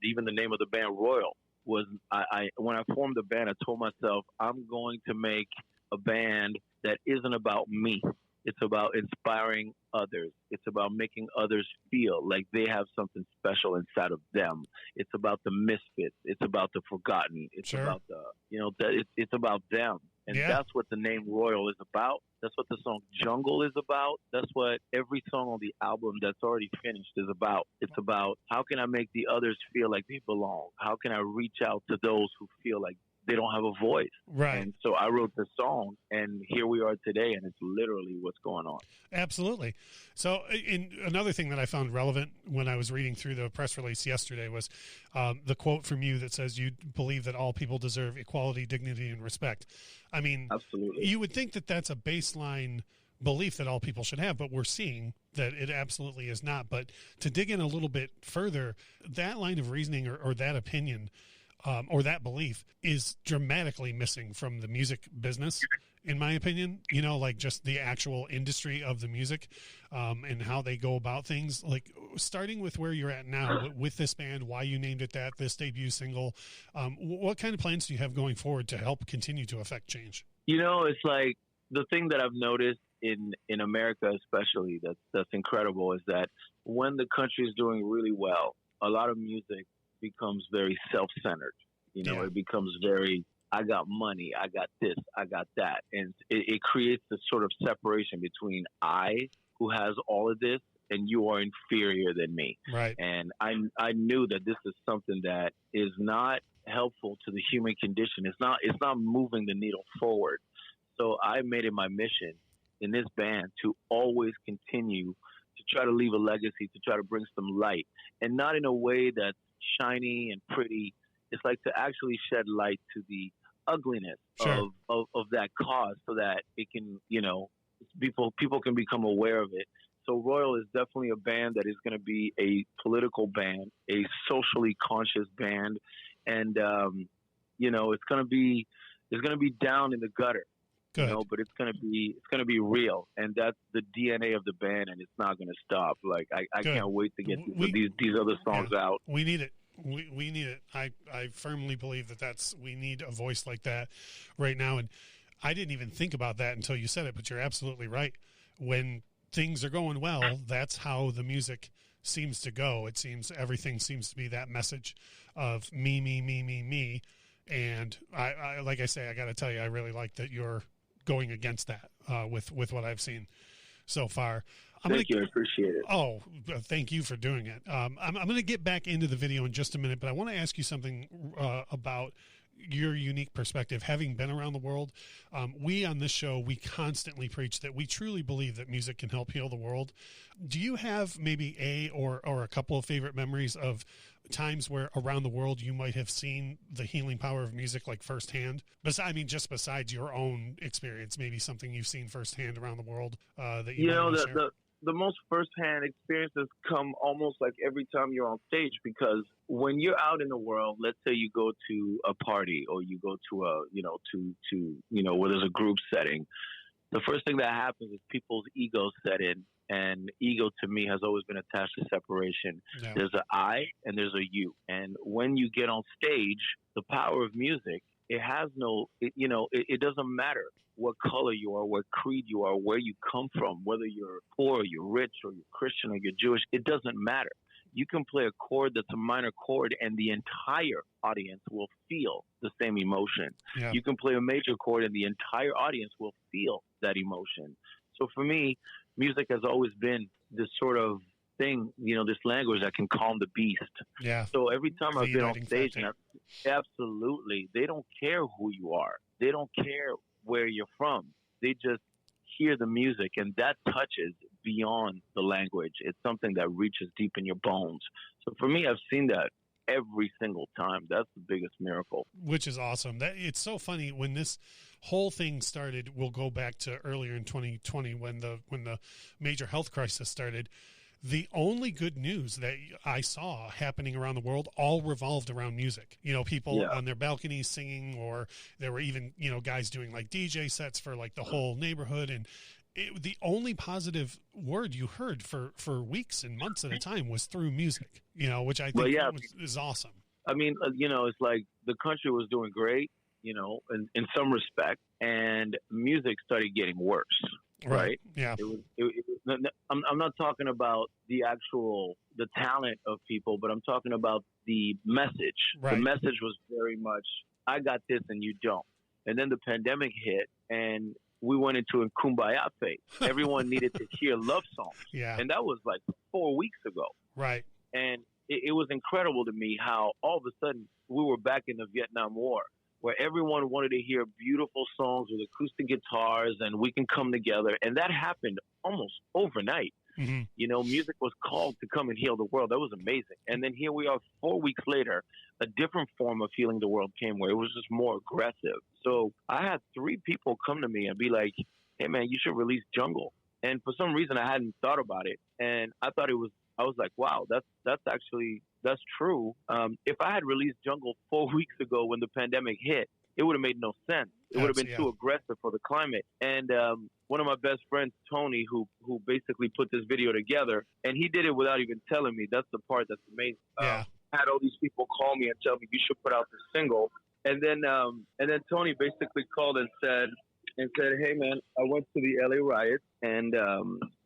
even the name of the band Royal was, I when I formed the band, I told myself, I'm going to make a band that isn't about me. It's about inspiring others. It's about making others feel like they have something special inside of them. It's about the misfits. It's about the forgotten. It's Sure. about it's about them. And that's what the name Royal is about. That's what the song Jungle is about. That's what every song on the album that's already finished is about. It's about, how can I make the others feel like they belong? How can I reach out to those who feel like they don't have a voice? Right. And so I wrote the song, and here we are today, and it's literally what's going on. Absolutely. So another thing that I found relevant when I was reading through the press release yesterday was the quote from you that says you believe that all people deserve equality, dignity, and respect. Absolutely. You would think that that's a baseline belief that all people should have, but we're seeing that it absolutely is not. But to dig in a little bit further, that line of reasoning or that opinion or that belief is dramatically missing from the music business, in my opinion. Like just the actual industry of the music and how they go about things. Like starting with where you're at now with this band, why you named it that, this debut single. What kind of plans do you have going forward to help continue to affect change? It's like the thing that I've noticed in America, especially, that's incredible, is that when the country is doing really well, a lot of music becomes very self-centered. It becomes very, I got money, I got this, I got that. And it creates this sort of separation between I, who has all of this, and you are inferior than me. Right. And I knew that this is something that is not helpful to the human condition. It's not moving the needle forward. So I made it my mission in this band to always continue to try to leave a legacy, to try to bring some light, and not in a way that's shiny and pretty. It's like to actually shed light to the ugliness Sure. of that cause, so that it can, people can become aware of it So Royal is definitely a band that is going to be a political band, a socially conscious band, and it's going to be down in the gutter. Good. But it's gonna be real, and that's the DNA of the band, and it's not gonna stop. Like I can't wait to get these other songs out. We need it. We need it. I firmly believe we need a voice like that right now. And I didn't even think about that until you said it, but you're absolutely right. When things are going well, that's how the music seems to go. It seems everything seems to be that message of me, me, me, me, me. And I like I say, I got to tell you, I really like that you're going against that with what I've seen so far. Thank you. I appreciate it. Oh, thank you for doing it. I'm going to get back into the video in just a minute, but I want to ask you something about your unique perspective, having been around the world. We on this show, we constantly preach that we truly believe that music can help heal the world. Do you have maybe or a couple of favorite memories of times where around the world you might have seen the healing power of music like firsthand? Just besides your own experience, maybe something you've seen firsthand around the world that you know the most firsthand experiences come almost like every time you're on stage, because when you're out in the world, let's say you go to a party or you go to where there's a group setting, the first thing that happens is people's egos set in, and ego to me has always been attached to separation. Yeah. There's an I and there's a you. And when you get on stage, the power of music, it doesn't matter what color you are, what creed you are, where you come from, whether you're poor or you're rich or you're Christian or you're Jewish, it doesn't matter. You can play a chord that's a minor chord and the entire audience will feel the same emotion. Yeah. You can play a major chord and the entire audience will feel that emotion. So for me, music has always been this sort of thing, this language that can calm the beast. Yeah. So every time I've been on stage, absolutely, they don't care who you are. They don't care where you're from. They just hear the music, and that touches beyond the language. It's something that reaches deep in your bones. So for me, I've seen that every single time. That's the biggest miracle. Which is awesome. It's so funny when this whole thing started. We'll go back to earlier in 2020 when the major health crisis started. The only good news that I saw happening around the world all revolved around music. People on their balconies singing, or there were even, guys doing like DJ sets for like the whole neighborhood. And the only positive word you heard for weeks and months at a time was through music, which I think is awesome. I mean, it's like the country was doing great, in some respect, and music started getting worse. Right. Yeah. I'm not talking about the talent of people, but I'm talking about the message. Right. The message was very much, I got this and you don't. And then the pandemic hit and we went into a kumbaya phase. Everyone needed to hear love songs. Yeah. And that was like 4 weeks ago. Right. And it was incredible to me how all of a sudden we were back in the Vietnam War, where everyone wanted to hear beautiful songs with acoustic guitars and we can come together. And that happened almost overnight. Mm-hmm. Music was called to come and heal the world. That was amazing. And then here we are 4 weeks later, a different form of healing the world came where it was just more aggressive. So I had 3 people come to me and be like, hey man, you should release Jungle. And for some reason I hadn't thought about it. And I was like, wow, that's true. If I had released Jungle 4 weeks ago when the pandemic hit, it would have made no sense. It would have been too aggressive for the climate. And one of my best friends, Tony, who basically put this video together, and he did it without even telling me. That's the part that's amazing. I had all these people call me and tell me you should put out this single. And then Tony basically called and said, hey man, I went to the LA riots and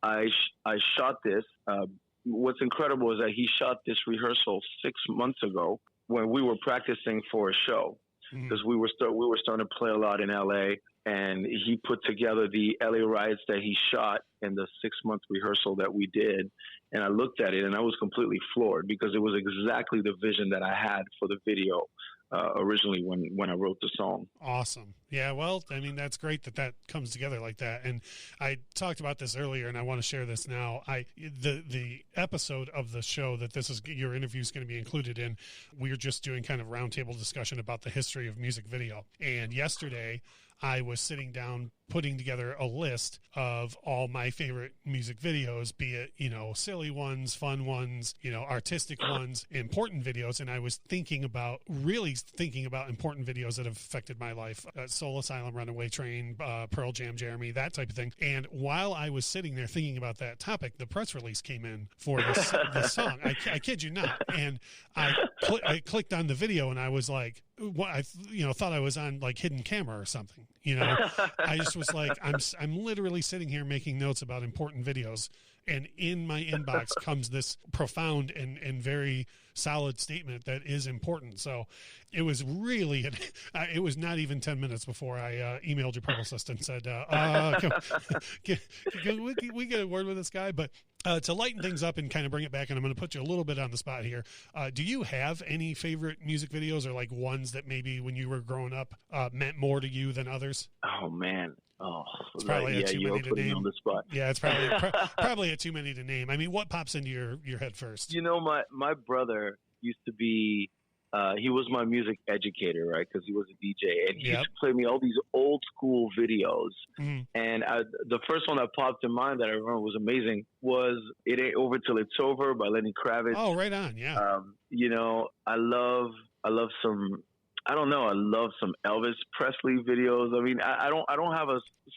I shot this. What's incredible is that he shot this rehearsal 6 months ago when we were practicing for a show, because we were starting to play a lot in LA, and he put together the LA riots that he shot in the 6-month rehearsal that we did. And I looked at it and I was completely floored because it was exactly the vision that I had for the video originally when I wrote the song. Awesome. Yeah, well, I mean, that's great that comes together like that. And I talked about this earlier, and I want to share this now. The episode of the show that your interview is going to be included in, we're just doing kind of roundtable discussion about the history of music video. And yesterday, I was sitting down putting together a list of all my favorite music videos, be it, silly ones, fun ones, artistic ones, important videos. And I was really thinking about important videos that have affected my life. Soul Asylum, Runaway Train, Pearl Jam, Jeremy, that type of thing. And while I was sitting there thinking about that topic, the press release came in for this song. I kid you not. And I clicked on the video and I was like, what I thought I was on like hidden camera or something. I just was like, I'm literally sitting here making notes about important videos, and in my inbox comes this profound and very solid statement that is important. So it was really, it was not even 10 minutes before I emailed your publicist and said, can we get a word with this guy? But to lighten things up and kind of bring it back, and I'm going to put you a little bit on the spot here. Do you have any favorite music videos, or like ones that maybe when you were growing up meant more to you than others? Oh man. Oh, it's probably too many to name. On the spot. Yeah, it's probably probably too many to name. I mean, what pops into your head first? My brother used to be. He was my music educator, right? Because he was a DJ, and he used to play me all these old school videos. Mm. And the first one that popped in mind that I remember was amazing was "It Ain't Over Till It's Over" by Lenny Kravitz. Oh, right on, yeah. I love some. I don't know. I love some Elvis Presley videos. I mean, I don't have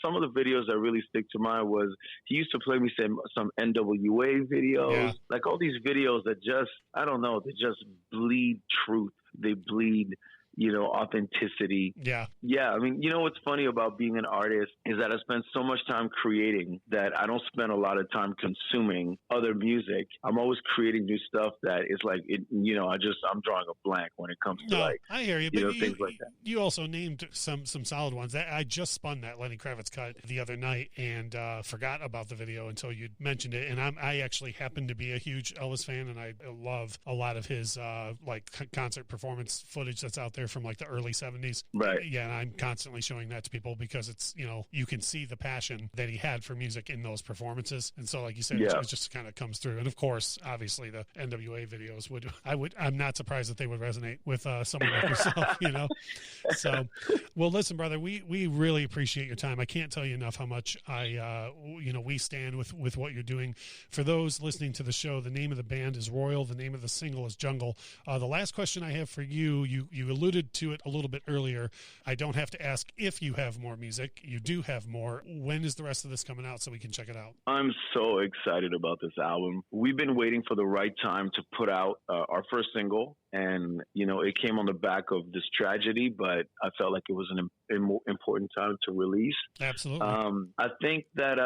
some of the videos that really stick to mind was he used to play me some NWA videos, like all these videos that just, I don't know, they just bleed truth. They bleed, authenticity. Yeah. Yeah. I mean, what's funny about being an artist is that I spend so much time creating that I don't spend a lot of time consuming other music. I'm always creating new stuff that is like, I'm drawing a blank when it comes to I hear you, but things like that. You also named some solid ones. I just spun that Lenny Kravitz cut the other night and forgot about the video until you mentioned it. And I actually happen to be a huge Elvis fan, and I love a lot of his concert performance footage that's out there from like the early 70s. Right. Yeah, and I'm constantly showing that to people because it's, you can see the passion that he had for music in those performances. And so, like you said, it just kind of comes through. And of course, obviously the NWA videos I'm not surprised that they would resonate with someone like yourself, So, well, listen, brother, we really appreciate your time. I can't tell you enough how much we stand with what you're doing. For those listening to the show, the name of the band is Royal. The name of the single is Jungle. The last question I have for you alluded to it a little bit earlier. I don't have to ask if you have more music. You do have more. When is the rest of this coming out so we can check it out? I'm so excited about this album. We've been waiting for the right time to put out our first single. And, it came on the back of this tragedy, but I felt like it was an important time to release. Absolutely. I think that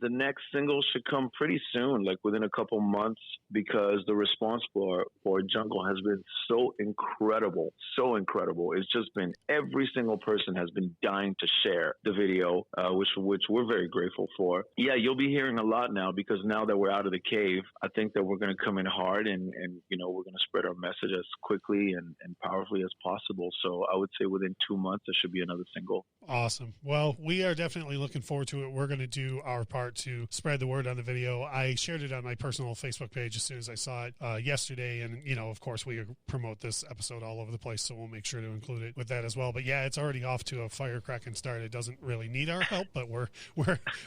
the next single should come pretty soon, like within a couple months, because the response for Jungle has been so incredible. So incredible. It's just been every single person has been dying to share the video, which we're very grateful for. Yeah, you'll be hearing a lot now because now that we're out of the cave, I think that we're going to come in hard and we're going to spread our message as quickly and powerfully as possible. So I would say within 2 months, there should be another single. Awesome. Well, we are definitely looking forward to it. We're going to do our part to spread the word on the video. I shared it on my personal Facebook page as soon as I saw it yesterday. And, of course, we promote this episode all over the place, so we'll make sure to include it with that as well. But yeah, it's already off to a firecracking start. It doesn't really need our help, but we're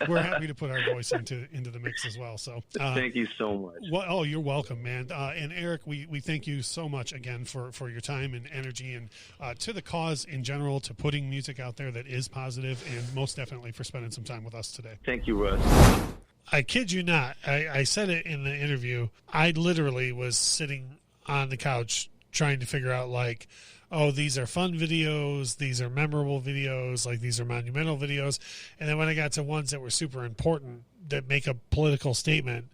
happy to put our voice into the mix as well. So thank you so much. Well, you're welcome, man. And Eric, we thank you so much again for your time and energy and to the cause in general, to putting music out there that is positive, and most definitely for spending some time with us today. Thank you, Russ. I kid you not. I said it in the interview. I literally was sitting on the couch trying to figure out, like, oh, these are fun videos, these are memorable videos, like these are monumental videos. And then when I got to ones that were super important that make a political statement,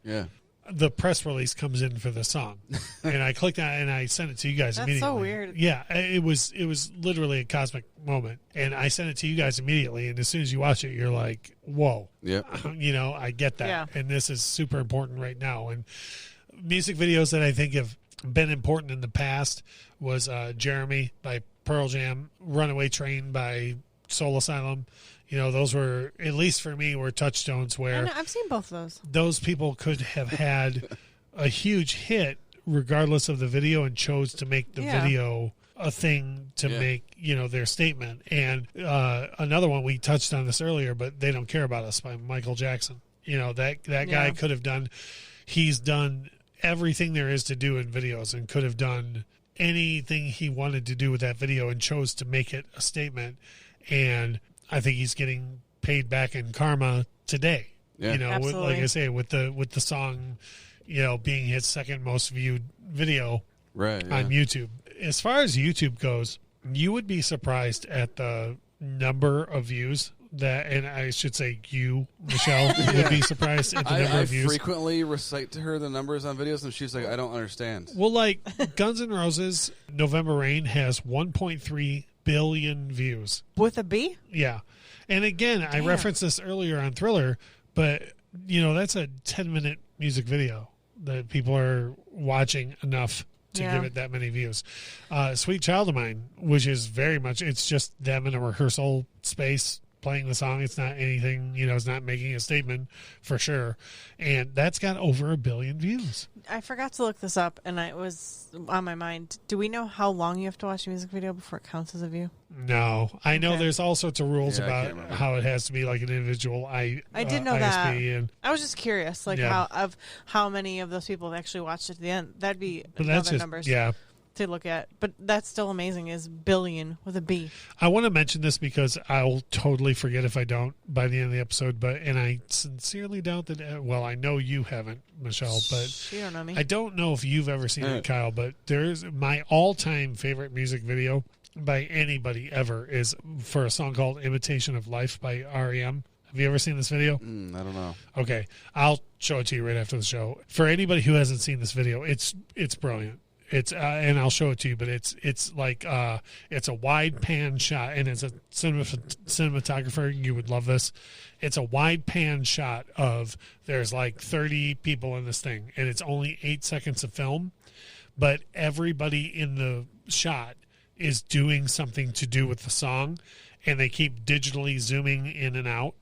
the press release comes in for the song. And I clicked on it and I sent it to you guys immediately. That's so weird. Yeah, it was literally a cosmic moment. And I sent it to you guys immediately, and as soon as you watch it, you're like, whoa. Yeah. I get that. Yeah. And this is super important right now. And music videos that I think have been important in the past was Jeremy by Pearl Jam, Runaway Train by Soul Asylum. Those were, at least for me, were touchstones where I've seen both of those. Those people could have had a huge hit regardless of the video and chose to make the video a thing to Yeah. make, their statement. And another one, we touched on this earlier, but They Don't Care About Us by Michael Jackson. That guy could have done, he's done everything there is to do in videos and could have done anything he wanted to do with that video and chose to make it a statement. And I think he's getting paid back in karma today. Yeah. Absolutely. Like I say, with the song, being his second most viewed video Right. Yeah. on YouTube. As far as YouTube goes, you would be surprised at the number of views that, and I should say you, Michelle, would be surprised at the number I of views. frequently recite to her the numbers on videos, and she's like, I don't understand. Well, like Guns N' Roses, November Rain has 1.3 billion views. With a B? Yeah. And again, I referenced this earlier on Thriller, but, that's a 10-minute music video that people are watching enough to give it that many views. Sweet Child of Mine, which is very much, it's just them in a rehearsal space playing the song. It's not anything, it's not making a statement for sure. And that's got over 1 billion views. I forgot to look this up, and it was on my mind. Do we know how long you have to watch a music video before it counts as a view? No. I know Okay. there's all sorts of rules Yeah, I can't about remember. how it has to be like an individual I did know ISP. that. And, I was just curious, like Yeah. how many of those people have actually watched it to the end. That'd be but another that's just, numbers yeah. to look at. But that's still amazing. Is billion with a B? I want to mention this because I'll totally forget if I don't by the end of the episode. And I sincerely doubt that. Well, I know you haven't, Michelle, but You don't know me. I don't know if you've ever seen it, Kyle. But there's my all-time favorite music video by anybody ever is for a song called "Imitation of Life" by REM. Have you ever seen this video? I don't know. Okay, I'll show it to you right after the show. For anybody who hasn't seen this video, it's brilliant. It's and I'll show it to you, but it's like it's a wide pan shot, and as a cinematographer, you would love this. It's a wide pan shot of there's like 30 people in this thing, and it's only 8 seconds of film, but everybody in the shot is doing something to do with the song, and they keep digitally zooming in and out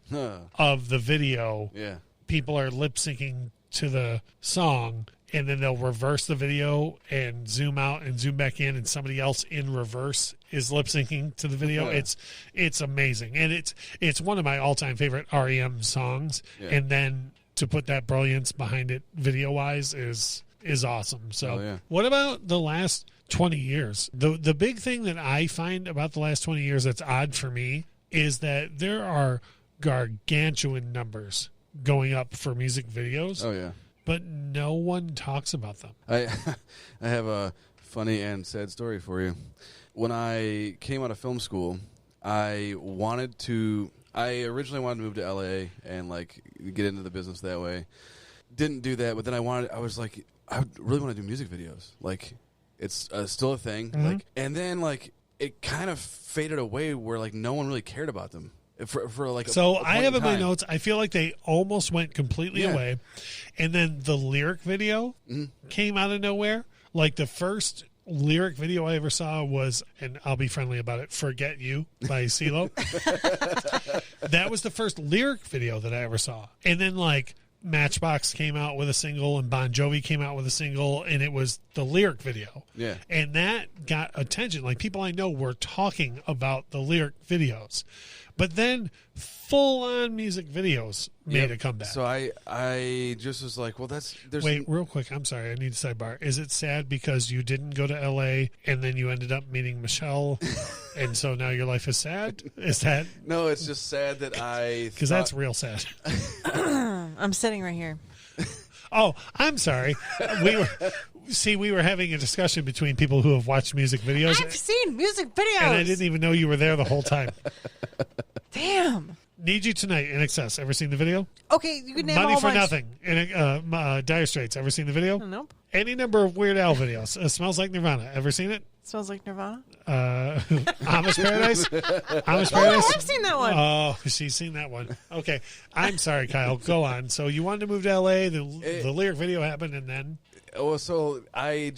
of the video. Yeah. People are lip syncing to the song, and then they'll reverse the video and zoom out and zoom back in, and somebody else in reverse is lip syncing to the video. Yeah. It's amazing, and it's one of my all time favorite REM songs. Yeah. And then to put that brilliance behind it video wise is awesome. So, Oh, yeah. what about the last 20 years? The big thing that I find about the last 20 years that's odd for me is that there are gargantuan numbers going up for music videos. Oh, yeah. But no one talks about them. I have a funny and sad story for you. When I came out of film school, I originally wanted to move to LA and like get into the business that way. Didn't do that, but then I was like, I really want to do music videos. Like, it's still a thing. Mm-hmm. Like, and then like it kind of faded away where like no one really cared about them. For like So a I point have in my time. notes, I feel like they almost went completely Yeah. away. And then the lyric video came out of nowhere. Like the first lyric video I ever saw was, and I'll be friendly about it, Forget You by CeeLo. That was the first lyric video that I ever saw. And then like Matchbox came out with a single and Bon Jovi came out with a single, and it was the lyric video. Yeah. And that got attention. Like people I know were talking about the lyric videos. But then full-on music videos made a comeback. So I just was like, well, there's Wait, real quick. I'm sorry. I need a sidebar. Is it sad because you didn't go to L.A. and then you ended up meeting Michelle, and so now your life is sad? Is that No, it's just sad that because that's real sad? I'm sitting right here. Oh, I'm sorry. We were having a discussion between people who have watched music videos, I've seen music videos. and I didn't even know you were there the whole time. Damn. Need You Tonight, In Excess. Ever seen the video? Okay, you can name Money a whole for bunch. Nothing. Dire Straits. Ever seen the video? Nope. Any number of Weird Al videos. Smells Like Nirvana. Ever seen it? Smells like Nirvana. Amish Paradise. Amish Oh, Paradise. I've seen that one. Oh, she's seen that one. Okay, I'm sorry, Kyle. Go on. So you wanted to move to L.A. The lyric video happened, and then Well, so I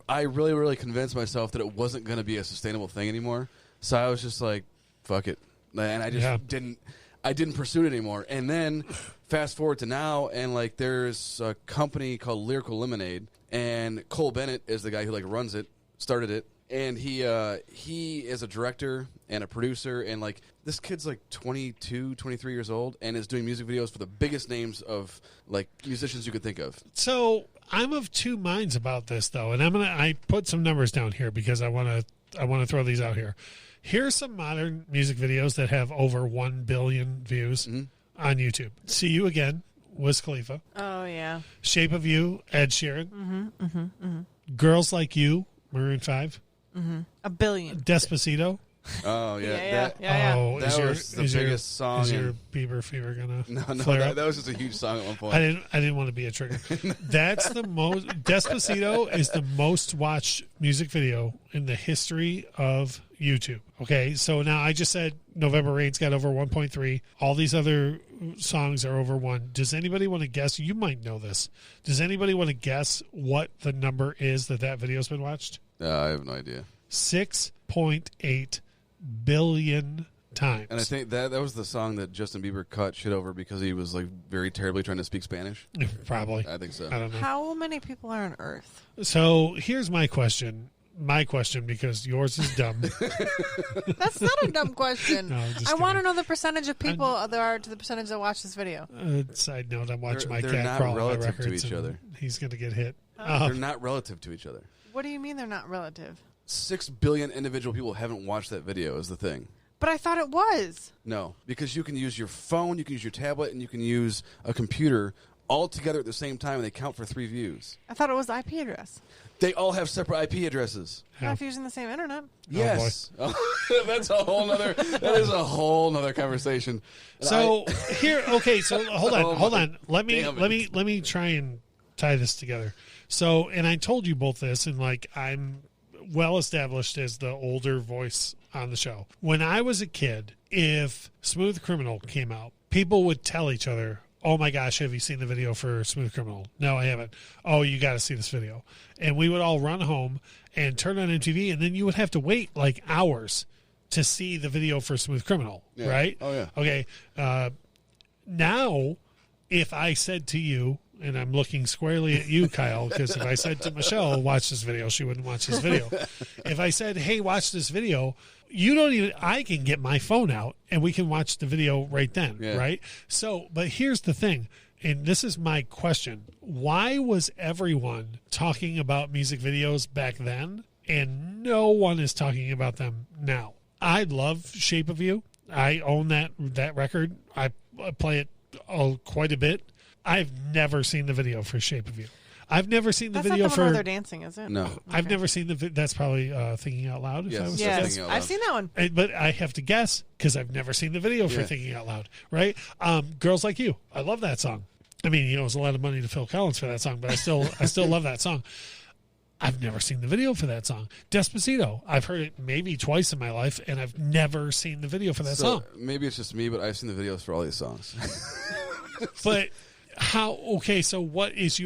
really, really convinced myself that it wasn't going to be a sustainable thing anymore. So I was just like, fuck it. And I just didn't pursue it anymore. And then fast forward to now, and like there's a company called Lyrical Lemonade, and Cole Bennett is the guy who like runs it, started it. And he is a director and a producer, and like this kid's like 22, 23 years old, and is doing music videos for the biggest names of like musicians you could think of. So I'm of two minds about this, though, and I put some numbers down here because I want to throw these out here. Here's some modern music videos that have over 1 billion views on YouTube. See You Again, Wiz Khalifa. Oh yeah. Shape of You, Ed Sheeran. Girls Like You, Maroon 5. 1 billion. Despacito. Oh yeah, Oh, that was the biggest song. Is your Bieber fever gonna No, flare up? that was just a huge song at one point. I didn't want to be a trigger. That's the most. Despacito is the most watched music video in the history of YouTube. Okay, so now I just said November Rain's got over 1.3. All these other songs are over 1. Does anybody want to guess? You might know this. Does anybody want to guess what the number is that video's been watched? I have no idea. 6.8 billion times. And I think that was the song that Justin Bieber cut shit over because he was like very terribly trying to speak Spanish. Probably. I think so. I don't know. How many people are on Earth? So here's my question. Because yours is dumb. That's not a dumb question. No, I'm just I want to kidding. know the percentage of people there are to the percentage that watch this video. Side note, I'm watching my They're cat not crawl my relative to records each and other. He's going to get hit. They're not relative to each other. What do you mean they're not relative? 6 billion individual people haven't watched that video is the thing. But I thought it was. No, because you can use your phone, you can use your tablet, and you can use a computer all together at the same time, and they count for 3 views. I thought it was the IP address. They all have separate IP addresses. Not if you're using the same internet. Yes. That's a whole nother. That is a whole nother conversation. So here, okay. So hold Oh, on. Let damn it. me try and tie this together. So, and I told you both this, and like I'm well established as the older voice on the show. When I was a kid, if Smooth Criminal came out, people would tell each other, "Oh my gosh, have you seen the video for Smooth Criminal?" "No, I haven't." "Oh, you got to see this video." And we would all run home and turn on MTV, and then you would have to wait like hours to see the video for Smooth Criminal, Yeah. right? Oh, yeah. Okay. Now, if I said to you, and I'm looking squarely at you, Kyle, because if I said to Michelle, watch this video, she wouldn't watch this video. If I said, hey, watch this video, I can get my phone out and we can watch the video right then, right? So, but here's the thing, and this is my question. Why was everyone talking about music videos back then and no one is talking about them now? I love Shape of You. I own that record. I play it quite a bit. I've never seen the video for Shape of You. I've never seen the That's video not the for. one where they're dancing, is it? No. Okay. I've never seen that's probably Thinking Out Loud. If Yes. I was to Yes, guess. Thinking Out Loud. I've seen that one. But I have to guess because I've never seen the video for Yeah. Thinking Out Loud, right? Girls Like You. I love that song. I mean, it was a lot of money to Phil Collins for that song, but I still love that song. I've never seen the video for that song. Despacito. I've heard it maybe twice in my life, and I've never seen the video for that song. Maybe it's just me, but I've seen the videos for all these songs. But how? Okay, so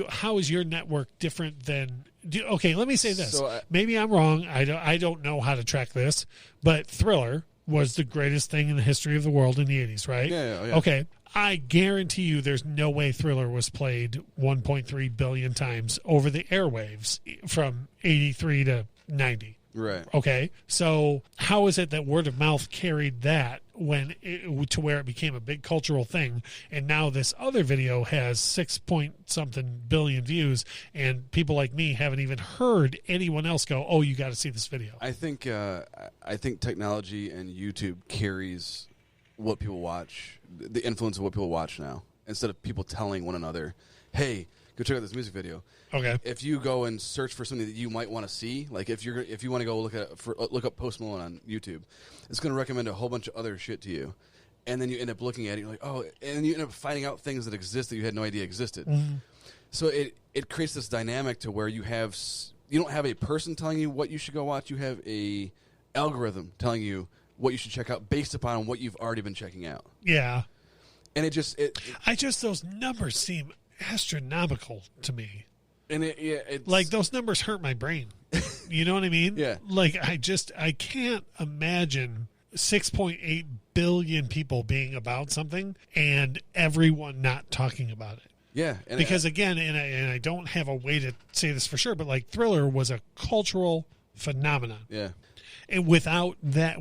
how is your network different than? Okay, let me say this. So Maybe I'm wrong. I don't know how to track this, but Thriller was the greatest thing in the history of the world in the 80s, right? Yeah. Okay. I guarantee you there's no way Thriller was played 1.3 billion times over the airwaves from 83 to 90. Right. Okay. So how is it that word of mouth carried that to where it became a big cultural thing? And now this other video has 6-point-something billion views, and people like me haven't even heard anyone else go, "Oh, you got to see this video." I think technology and YouTube carries what people watch, the influence of what people watch now, instead of people telling one another, "Hey, go check out this music video." Okay. If you go and search for something that you might want to see, like if you want to go look up Post Malone on YouTube, it's going to recommend a whole bunch of other shit to you, and then you end up looking at it, you're like, oh, and then you end up finding out things that exist that you had no idea existed. Mm-hmm. So it creates this dynamic to where you don't have a person telling you what you should go watch, you have a algorithm telling you what you should check out based upon what you've already been checking out. Yeah. And Those numbers seem astronomical to me. and it's Like, those numbers hurt my brain. You know what I mean? Yeah. Like, I can't imagine 6.8 billion people being about something and everyone not talking about it. yeah, and Because again, and I don't have a way to say this for sure, but like Thriller was a cultural phenomenon. Yeah. And without that,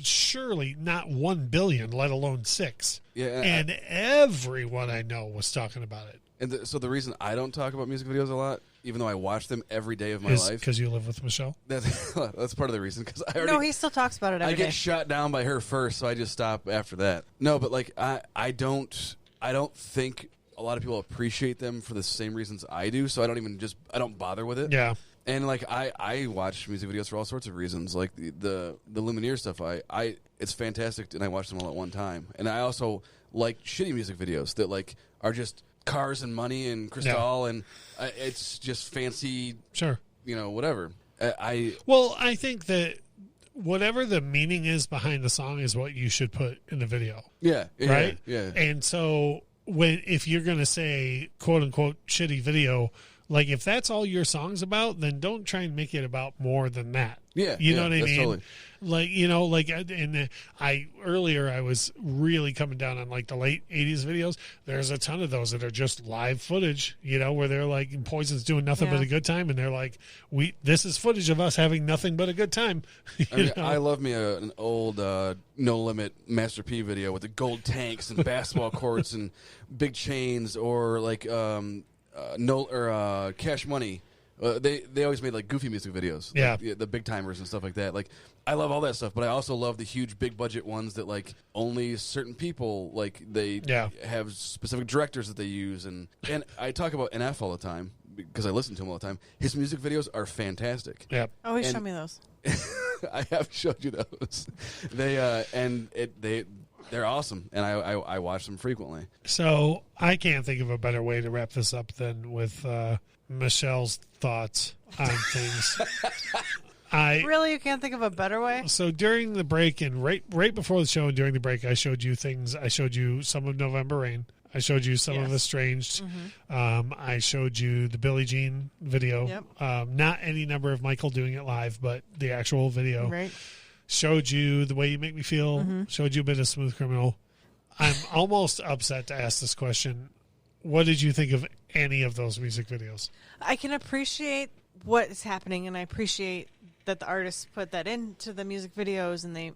surely not 1 billion, let alone 6. Yeah. And everyone I know was talking about it. And so the reason I don't talk about music videos a lot, even though I watch them every day of my Is life, because you live with Michelle? that's part of the reason. Because I already, No, he still talks about it every I day. get shot down by her first, so I just stop after that. No, but like I don't think a lot of people appreciate them for the same reasons I do. So I don't bother with it. Yeah. And like I watch music videos for all sorts of reasons. Like the Lumineer stuff, it's fantastic, and I watch them all at one time. And I also like shitty music videos that like are just cars and money and crystal, and it's just fancy. Sure. Whatever. Well, I think that whatever the meaning is behind the song is what you should put in the video. Yeah. Right? Yeah. And so if you're going to say, quote unquote, shitty video, like if that's all your song's about, then don't try and make it about more than that. Yeah. You know what I mean? Totally. Like, and earlier I was really coming down on like the late 80s videos. There's a ton of those that are just live footage, where they're like, Poison's doing nothing but a good time. And they're like, this is footage of us having nothing but a good time. I love me an old No Limit Master P video with the gold tanks and basketball courts and big chains, or like, Cash Money. They always made like goofy music videos, like, the big timers and stuff like that. Like I love all that stuff, but I also love the huge big budget ones that like only certain people like they have specific directors that they use, and I talk about NF all the time because I listen to him all the time. His music videos are fantastic. Yeah. Always show me those. I have showed you those. They're awesome, and I watch them frequently. So I can't think of a better way to wrap this up than with Michelle's thoughts on things. Really, you can't think of a better way? So during the break and right before the show and during the break, I showed you things. I showed you some of November Rain. I showed you some of Estranged. Mm-hmm. I showed you the Billie Jean video. Yep. Not any number of Michael doing it live, but the actual video. Right. Showed you The Way You Make Me Feel. Mm-hmm. Showed you a bit of Smooth Criminal. I'm almost upset to ask this question. What did you think of any of those music videos? I can appreciate what is happening, and I appreciate that the artists put that into the music videos, and the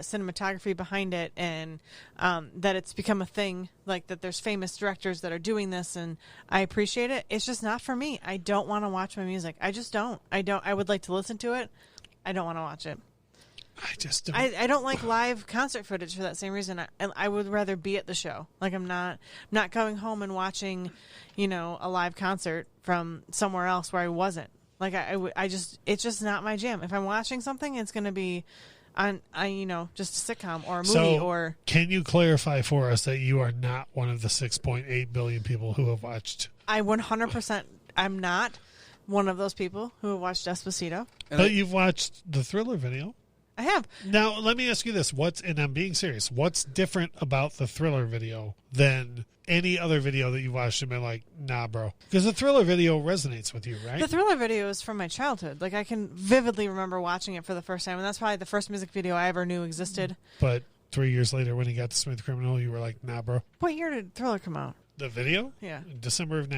cinematography behind it, and that it's become a thing, like that there's famous directors that are doing this, and I appreciate it. It's just not for me. I don't want to watch my music. I just don't. I would like to listen to it. I don't want to watch it. I just don't. I don't like live concert footage for that same reason. I would rather be at the show. Like I'm not going home and watching, a live concert from somewhere else where I wasn't. Like it's just not my jam. If I'm watching something, it's going to be on just a sitcom or a movie. Or can you clarify for us that you are not one of the 6.8 billion people who have watched? I 100%. I'm not one of those people who have watched Despacito. But you've watched the Thriller video. I have. Now, let me ask you this. And I'm being serious, what's different about the Thriller video than any other video that you watched and been like, nah, bro? Because the Thriller video resonates with you, right? The Thriller video is from my childhood. Like, I can vividly remember watching it for the first time, and that's probably the first music video I ever knew existed. But 3 years later, when he got to Smooth Criminal, you were like, nah, bro. What year did Thriller come out? The video? Yeah. December of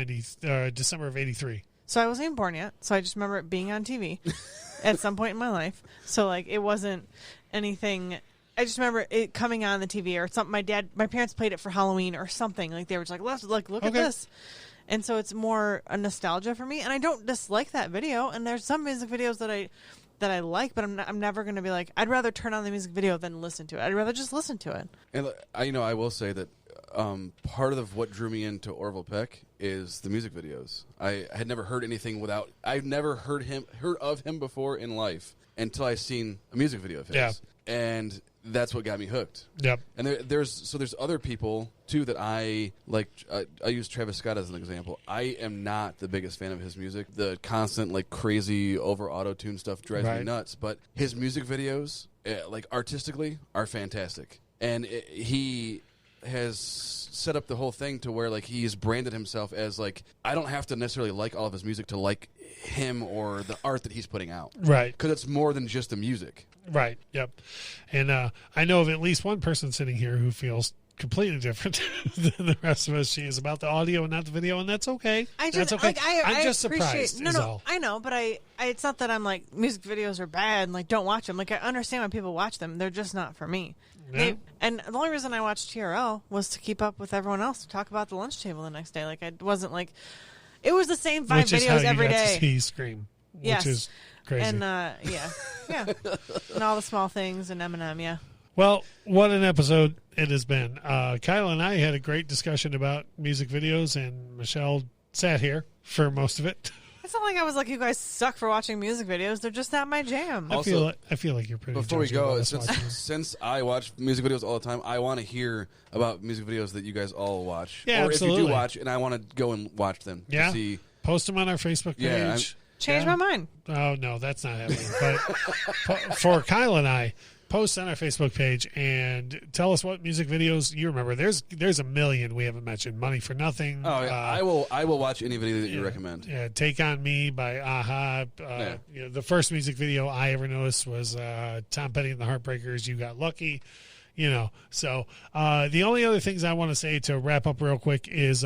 83. So I wasn't even born yet, so I just remember it being on TV at some point in my life. So, like, it wasn't anything. I just remember it coming on the TV or something. My parents played it for Halloween or something. Like, they were just like, let's look at this. And so it's more a nostalgia for me. And I don't dislike that video. And there's some music videos that I like, but I'm never going to be like, I'd rather turn on the music video than listen to it. I'd rather just listen to it. And I will say that part of what drew me into Orville Peck is the music videos. I had never heard anything I've never heard of him before in life until I seen a music video of his. Yeah. And that's what got me hooked. Yep. And there's other people too that I like. I use Travis Scott as an example. I am not the biggest fan of his music. The constant like crazy over auto-tune stuff drives me nuts. But his music videos, like artistically, are fantastic. And he has set up the whole thing to where like he's branded himself as like, I don't have to necessarily like all of his music to like him or the art that he's putting out. Right. Because it's more than just the music. Right. Yep. And I know of at least one person sitting here who feels completely different than the rest of us. She is about the audio and not the video, and that's okay. That's okay. I'm just appreciate- surprised. No, is no, all. I know, but it's not that I'm like music videos are bad and like don't watch them. Like I understand why people watch them. They're just not for me. Yeah. And the only reason I watched TRL was to keep up with everyone else to talk about the lunch table the next day. Like I wasn't like it was the same 5 Which is how videos you every got day. to see Scream, Yes. which is crazy. And yeah, and all the small things and Eminem. Yeah. Well, what an episode it has been. Kyle and I had a great discussion about music videos, and Michelle sat here for most of it. It's not like I was like, you guys suck for watching music videos. They're just not my jam. Also, I feel like you're pretty. Before we judgy go, about us watching them. since I watch music videos all the time, I want to hear about music videos that you guys all watch. Yeah, or absolutely. if you do watch, and I want to go and watch them. Yeah. To see. Post them on our Facebook page. Yeah, Change my mind. Oh no, that's not happening. But for Kyle and I, post on our Facebook page and tell us what music videos you remember. There's a million we haven't mentioned. Money for Nothing. Oh, yeah. I will watch any video that you recommend. Yeah, Take on Me by Aha. You know, the first music video I ever noticed was Tom Petty and the Heartbreakers. You Got Lucky. You know, so the only other things I want to say to wrap up real quick is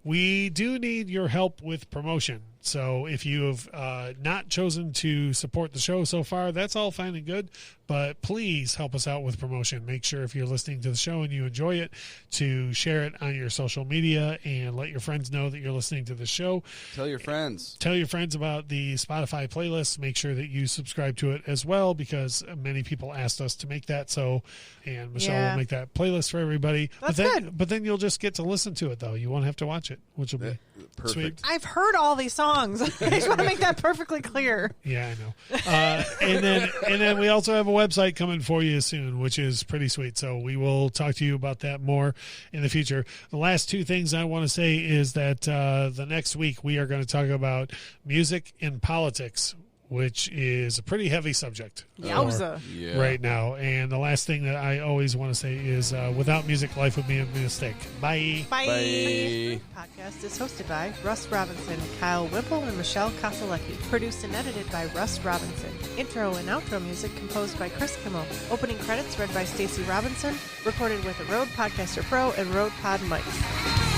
we do need your help with promotion. So if you have not chosen to support the show so far, that's all fine and good. But please help us out with promotion. Make sure if you're listening to the show and you enjoy it, to share it on your social media and let your friends know that you're listening to the show. Tell your friends. Tell your friends about the Spotify playlist. Make sure that you subscribe to it as well, because many people asked us to make that. So, and Michelle will make that playlist for everybody. That's good. But then you'll just get to listen to it, though. You won't have to watch it, which will be Perfect. sweet. I've heard all these songs. I just want to make that perfectly clear. Yeah, I know. And then we also have a website coming for you soon, which is pretty sweet. So we will talk to you about that more in the future. The last 2 things I want to say is that the next week we are going to talk about music and politics, which is a pretty heavy subject Yowza. right now. And the last thing that I always want to say is without music, life would be a mistake. Bye. Bye. Podcast is hosted by Russ Robinson, Kyle Whipple, and Michelle Koselecki. Produced and edited by Russ Robinson. Intro and outro music composed by Chris Kimmel. Opening credits read by Stacey Robinson. Recorded with a Rode Podcaster Pro and Rode Pod mics.